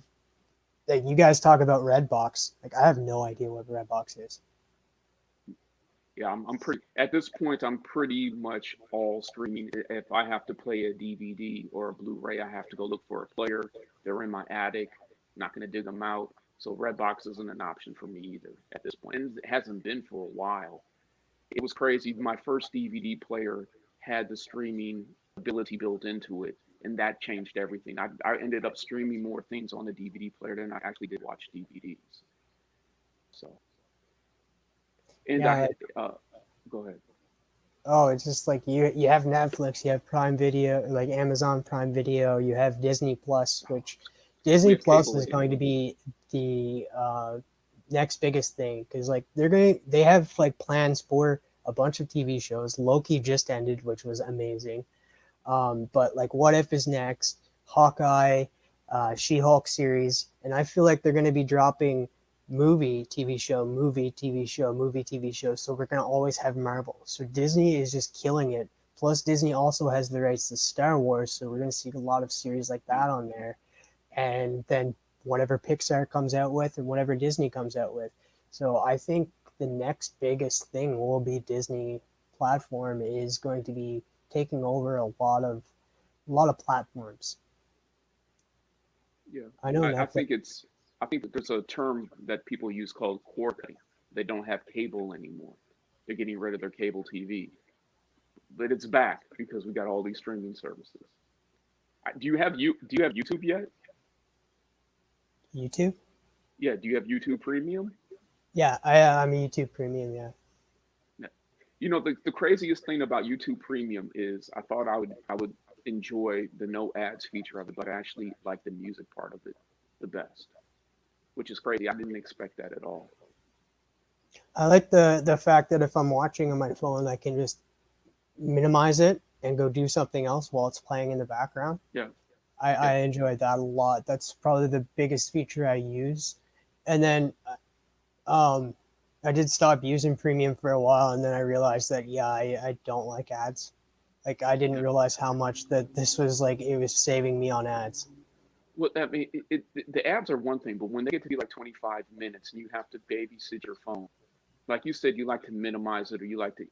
Like you guys talk about Redbox, like I have no idea what Redbox is. yeah. I'm pretty at this point. I'm pretty much all streaming. If I have to play a DVD or a Blu-ray, I have to go look for a player. They're in my attic. Not going to dig them out. So Redbox isn't an option for me either at this point, and it hasn't been for a while. It was crazy. My first DVD player had the streaming ability built into it, and that changed everything. I ended up streaming more things on the DVD player than I actually did watch DVDs. So, and Yeah. go ahead. Oh, it's just like you have Netflix, you have Prime Video, like Amazon Prime Video, you have Disney Plus, which We Disney have Plus cable is here. going to be the next biggest thing because like they have like plans for a bunch of TV shows. Loki just ended, which was amazing. But like What If is next, Hawkeye, She-Hulk series, and I feel like they're going to be dropping movie, TV show, movie, TV show, movie, TV show. So we're going to always have Marvel. So Disney is just killing it. Plus, Disney also has the rights to Star Wars. So we're going to see a lot of series like that on there. And then whatever Pixar comes out with and whatever Disney comes out with. So I think the next biggest thing will be Disney platform is going to be taking over a lot of platforms. Yeah, I know I Netflix. think that there's a term that people use called cord cutting. They don't have cable anymore. They're getting rid of their cable TV, but it's back because we got all these streaming services. Do you have YouTube yet? YouTube. Yeah, do you have YouTube Premium? Yeah, I'm a YouTube Premium. Yeah. No. You know, the craziest thing about YouTube Premium is I thought I would enjoy the no ads feature of it, but I actually like the music part of it the best, which is crazy. I didn't expect that at all. I like the fact that if I'm watching on my phone, I can just minimize it and go do something else while it's playing in the background. Yeah, I yeah. enjoy that a lot. That's probably the biggest feature I use. And then um, I did stop using premium for a while, and then I realized that yeah, I don't like ads. Like I didn't Yeah. realize how much that this was like it was saving me on ads. Well, I mean, the ads are one thing, but when they get to be like 25 minutes and you have to babysit your phone, like you said, you like to minimize it, or you like to.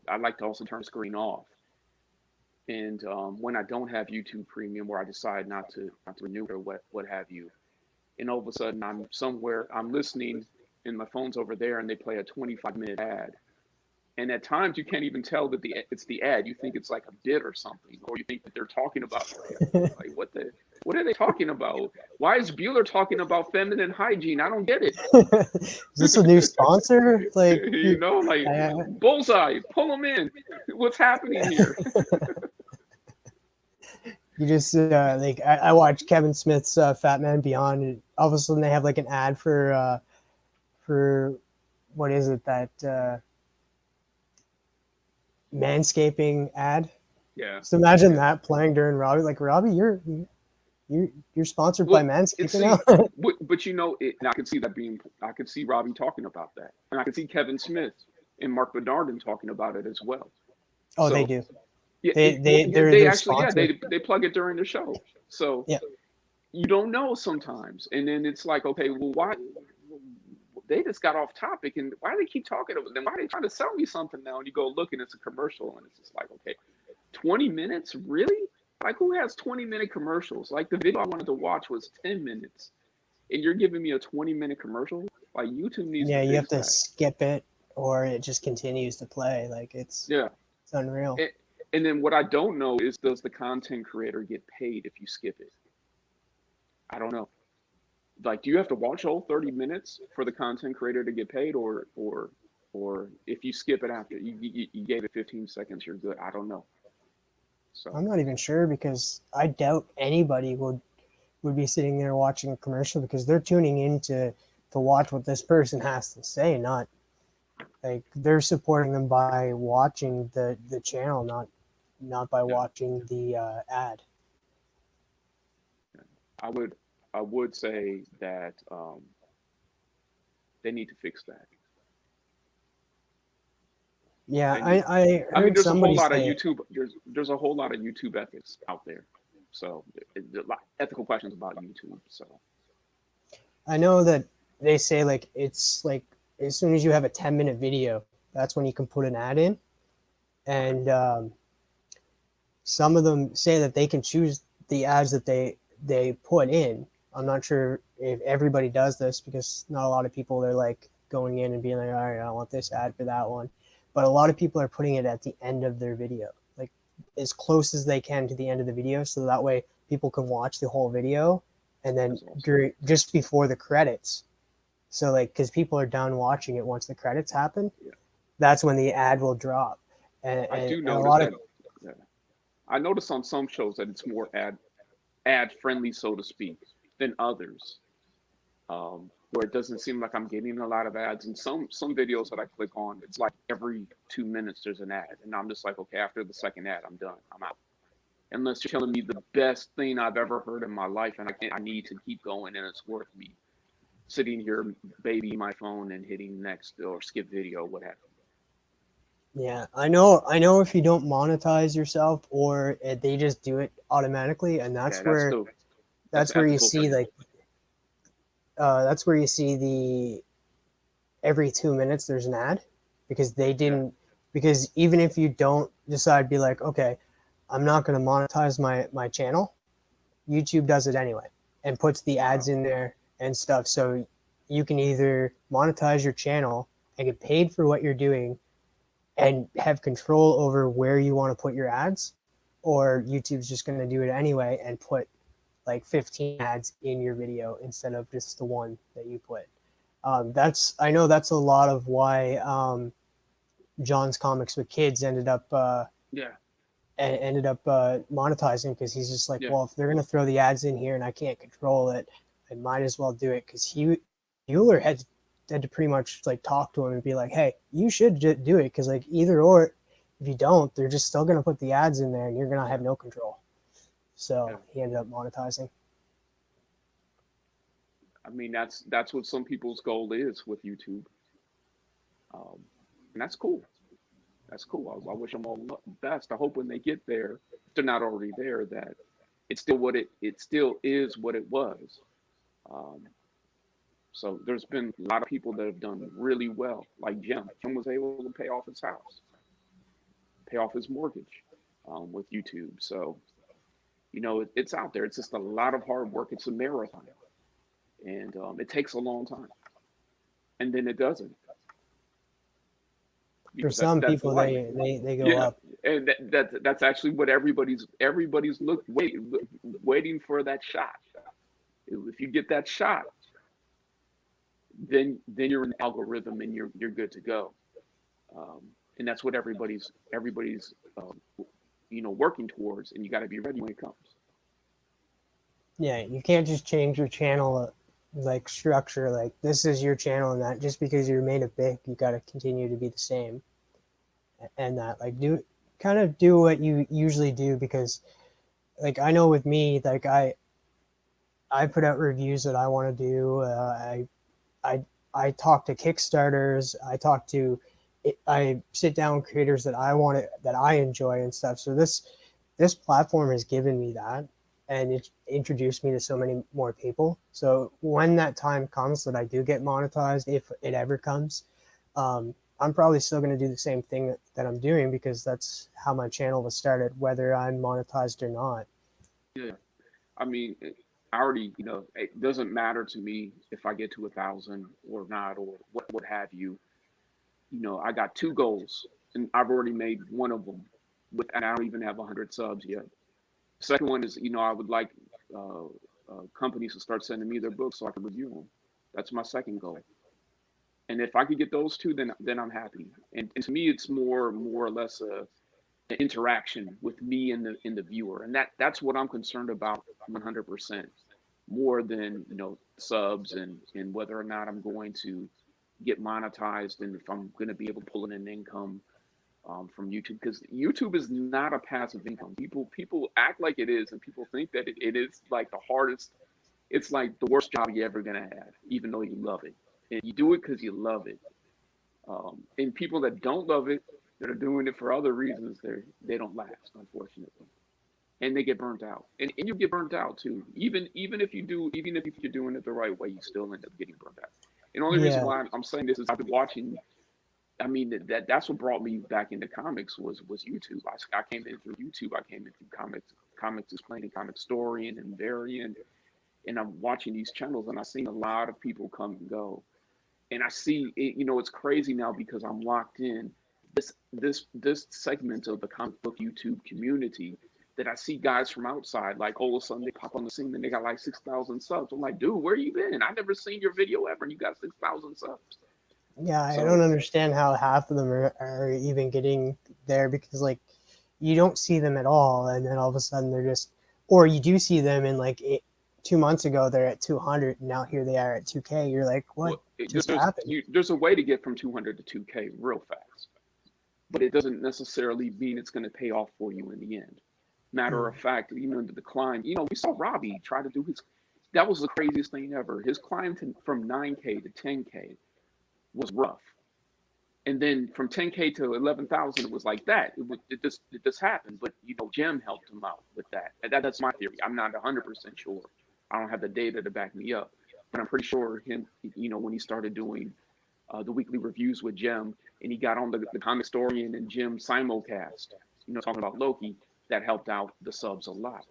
I like to also turn the screen off. And when I don't have YouTube Premium, where I decide not to renew it or what have you, and all of a sudden I'm somewhere, I'm listening, and my phone's over there, and they play a 25-minute ad. And at times you can't even tell that it's the ad. You think it's like a bit or something, or you think that they're talking about like what are they talking about? Why is Bueller talking about feminine hygiene? I don't get it. Is this a new sponsor? Like You know, like I, bullseye, pull them in. What's happening here? you just like I watched Kevin Smith's Fat Man Beyond, and all of a sudden they have like an ad for what is it that manscaping ad. Yeah, So imagine yeah. that playing during Robbie. Like Robbie, you're sponsored by Well, and Manscaping see, now. but you know, and I can see that being, I can see Robbie talking about that, and I can see Kevin Smith and Mark Bedardin talking about it as well. Oh, they So do. yeah, they They're actually, yeah, sponsored. they plug it during the show. So Yeah. you don't know sometimes, and then it's like, okay, well, why? They just got off topic, and why do they keep talking about them? Why are they trying to sell me something now? And you go look, and it's a commercial, and it's just like, okay, 20 minutes, really? Like, who has 20-minute commercials? Like, the video I wanted to watch was 10 minutes, and you're giving me a 20-minute commercial? Like, YouTube needs to Yeah, you have fix to that. skip it or it just continues to play. Like Yeah. it's unreal. And, and then what I don't know is, does the content creator get paid if you skip it? I don't know. Like, do you have to watch all 30 minutes for the content creator to get paid, or if you skip it after you gave it 15 seconds, you're good? I don't know. So I'm not even sure because I doubt anybody would be sitting there watching a commercial because they're tuning in to watch what this person has to say, not like they're supporting them by watching the channel, not by yeah, watching the ad. I would I would say that they need to fix that. Yeah, They need. I I mean, heard somebody say, there's a whole lot of YouTube ethics out there. So a lot ethical questions about YouTube. So I know that they say like it's like as soon as you have a 10-minute video, that's when you can put an ad in, okay, and some of them say that they can choose the ads that they put in. I'm not sure if everybody does this because not a lot of people are like going in and being like, all right, I want this ad for that one. But a lot of people are putting it at the end of their video, like as close as they can to the end of the video, so that way people can watch the whole video, and then that's awesome. during just before the credits. So like, because people are done watching it once the credits happen, Yeah, that's when the ad will drop, and I and, do and a notice lot of that. Yeah, I notice on some shows that it's more ad friendly, so to speak, than others. Where it doesn't seem like I'm getting a lot of ads. And some videos that I click on, it's like every 2 minutes there's an ad, and I'm just like, okay, after the second ad, I'm done, I'm out. Unless you're telling me the best thing I've ever heard in my life, and I need to keep going, and it's worth me sitting here baby my phone and hitting next or skip video, what have Yeah, I know. I know if you don't monetize yourself, or they just do it automatically, and you. Yeah, that's the that's that's the where you ethical see thing. like that's where you see the every 2 minutes there's an ad, because they Yeah, didn't, because even if you don't decide, be like, okay, I'm not going to monetize my channel, YouTube does it anyway and puts the ads wow. in there and stuff. So you can either monetize your channel and get paid for what you're doing and have control over where you want to put your ads, or YouTube's just going to do it anyway and put like 15 ads in your video instead of just the one that you put. That's, I know that's a lot of why John's Comics with Kids Yeah, ended up monetizing, because he's just like, yeah, well, if they're gonna throw the ads in here and I can't control it, I might as well do it. Because Euler had to pretty much like talk to him and be like, hey, you should do it, because like either or, if you don't, they're just still gonna put the ads in there and you're gonna have yeah, no control. yeah. So he ended up monetizing. I mean, that's what some people's goal is with YouTube, um, and that's cool. That's cool. I wish them all the best. I hope when they get there, if they're not already there, that it still is what it was. Um, so there's been a lot of people that have done really well, like Jim. Jim was able to pay off his house, pay off his mortgage with YouTube. So it's out there. It's just a lot of hard work. It's a marathon, and it takes a long time, and then it doesn't For because some that's people, life. they go Yeah, up. and that's actually what everybody's waiting for that shot. If you get that shot, then you're in the algorithm and you're good to go. And that's what everybody's working towards, and you got to be ready when it comes. Yeah, you can't just change your channel like structure, like this is your channel, and that just because you're made it big, you got to continue to be the same. And that, like, do kind of do what you usually do, because like I know with me, like I put out reviews that I want to do. I I talk to Kickstarters. I sit down with creators that I want to, that I enjoy and stuff. So this platform has given me that, and it introduced me to so many more people. So when that time comes that I do get monetized, if it ever comes, I'm probably still going to do the same thing that I'm doing, because that's how my channel was started, whether I'm monetized or not. Yeah, I mean, I already, it doesn't matter to me if I get to 1,000 or not, or what have you. I got two goals, and I've already made one of them, and I don't even have 100 subs yet. The second one is, I would like uh, companies to start sending me their books so I can review them. That's my second goal. And if I could get those two, then I'm happy. And to me, it's more or less an interaction with me and the viewer, and that's what I'm concerned about 100%, more than subs and whether or not I'm going to get monetized, and if I'm going to be able to pull in an income from YouTube, because YouTube is not a passive income. People act like it is, and people think that it is like the hardest. It's like the worst job you're ever gonna have, even though you love it, and you do it because you love it. And people that don't love it, that are doing it for other reasons, they don't last, unfortunately, and they get burnt out, and you get burnt out too. Even if you're doing it the right way, you still end up getting burnt out. And the only reason Yeah, why I'm saying this is I've been watching. I mean that's what brought me back into comics was YouTube. I came in through YouTube. I came in through comics explaining, comic story, and variant. And I'm watching these channels, and I've seen a lot of people come and go, and I see it, it's crazy now because I'm locked in this segment of the comic book YouTube community, that I see guys from outside, like all of a sudden they pop on the scene and they got like 6,000 subs. I'm like, dude, where you been? I never seen your video ever, and you got 6,000 subs. yeah, I don't So understand how half of them are even getting there, because like you don't see them at all, and then all of a sudden they're just, or you do see them, and like 2 months ago they're at 200, and now here they are at 2K. You're like, what well, just happened? there's a way to get from 200 to 2K real fast, but it doesn't necessarily mean it's going to pay off for you in the end. Matter Hmm. of fact, the decline. We saw Robbie try to do his. That was the craziest thing ever. His climb from 9K to 10K was rough. And then from 10K to 11,000, it was like that. It just happened. But Jim helped him out with that. And that's my theory. I'm not 100% sure. I don't have the data to back me up, but I'm pretty sure him. When he started doing the weekly reviews with Jim, and he got on the comic historian and Jim simulcast, talking about Loki, that helped out the subs a lot.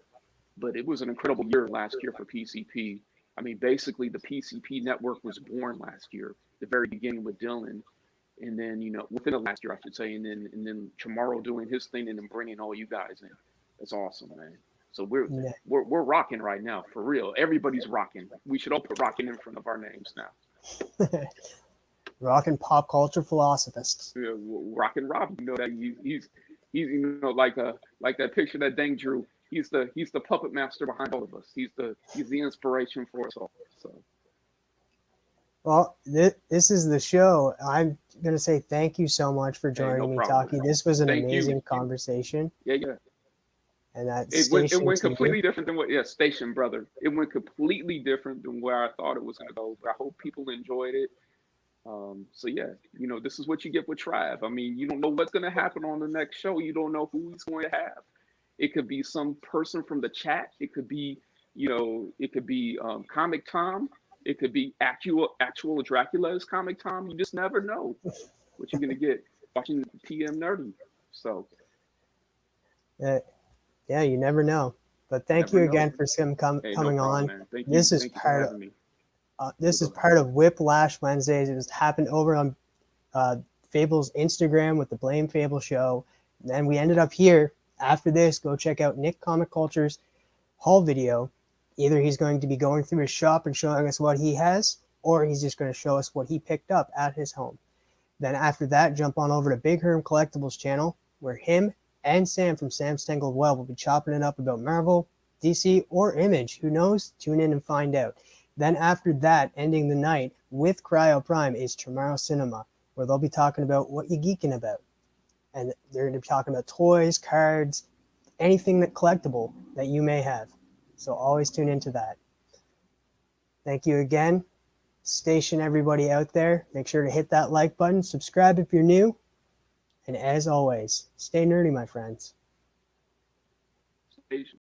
But it was an incredible year last year for PCP. I mean, basically, the PCP network was born last year, the very beginning with Dylan, and then within the last year, I should say, and then Chamorro doing his thing, and then bringing all you guys in. That's awesome, man. So we're rocking right now, for real. Everybody's rocking. We should all put rocking in front of our names now. Rocking pop culture philosophists. Yeah, rocking Rob, that he's like that picture that Dang drew. He's the puppet master behind all of us. He's the inspiration for us all. So. Well, this is the show. I'm going to say thank you so much for joining me, Taqi. This was an amazing conversation. Yeah. And that it went completely different than Station, brother. It went completely different than where I thought it was going to go. I hope people enjoyed it. So yeah, this is what you get with Trav. I mean, you don't know what's going to happen on the next show. You don't know who he's going to have. It could be some person from the chat. It could be, Comic Tom. It could be actual Dracula's Comic Tom. You just never know what you're going to get watching TM Nerdy. So. Yeah, you never know. But thank you again for coming on. Thank you. This is part of me. This is part of Whiplash Wednesdays. It happened over on Fable's Instagram with the Blame Fable show. And then we ended up here. After this, go check out Nick Comic Culture's haul video. Either he's going to be going through his shop and showing us what he has, or he's just going to show us what he picked up at his home. Then after that, jump on over to Big Herm Collectibles channel, where him and Sam from Sam's Tangled Well will be chopping it up about Marvel, DC, or Image. Who knows? Tune in and find out. Then after that, ending the night with Cryo Prime, is Tomorrow Cinema, where they'll be talking about what you're geeking about. And they're going to be talking about toys, cards, anything that collectible that you may have. So always tune into that. Thank you again. Station everybody out there. Make sure to hit that like button. Subscribe if you're new. And as always, stay nerdy, my friends. Station.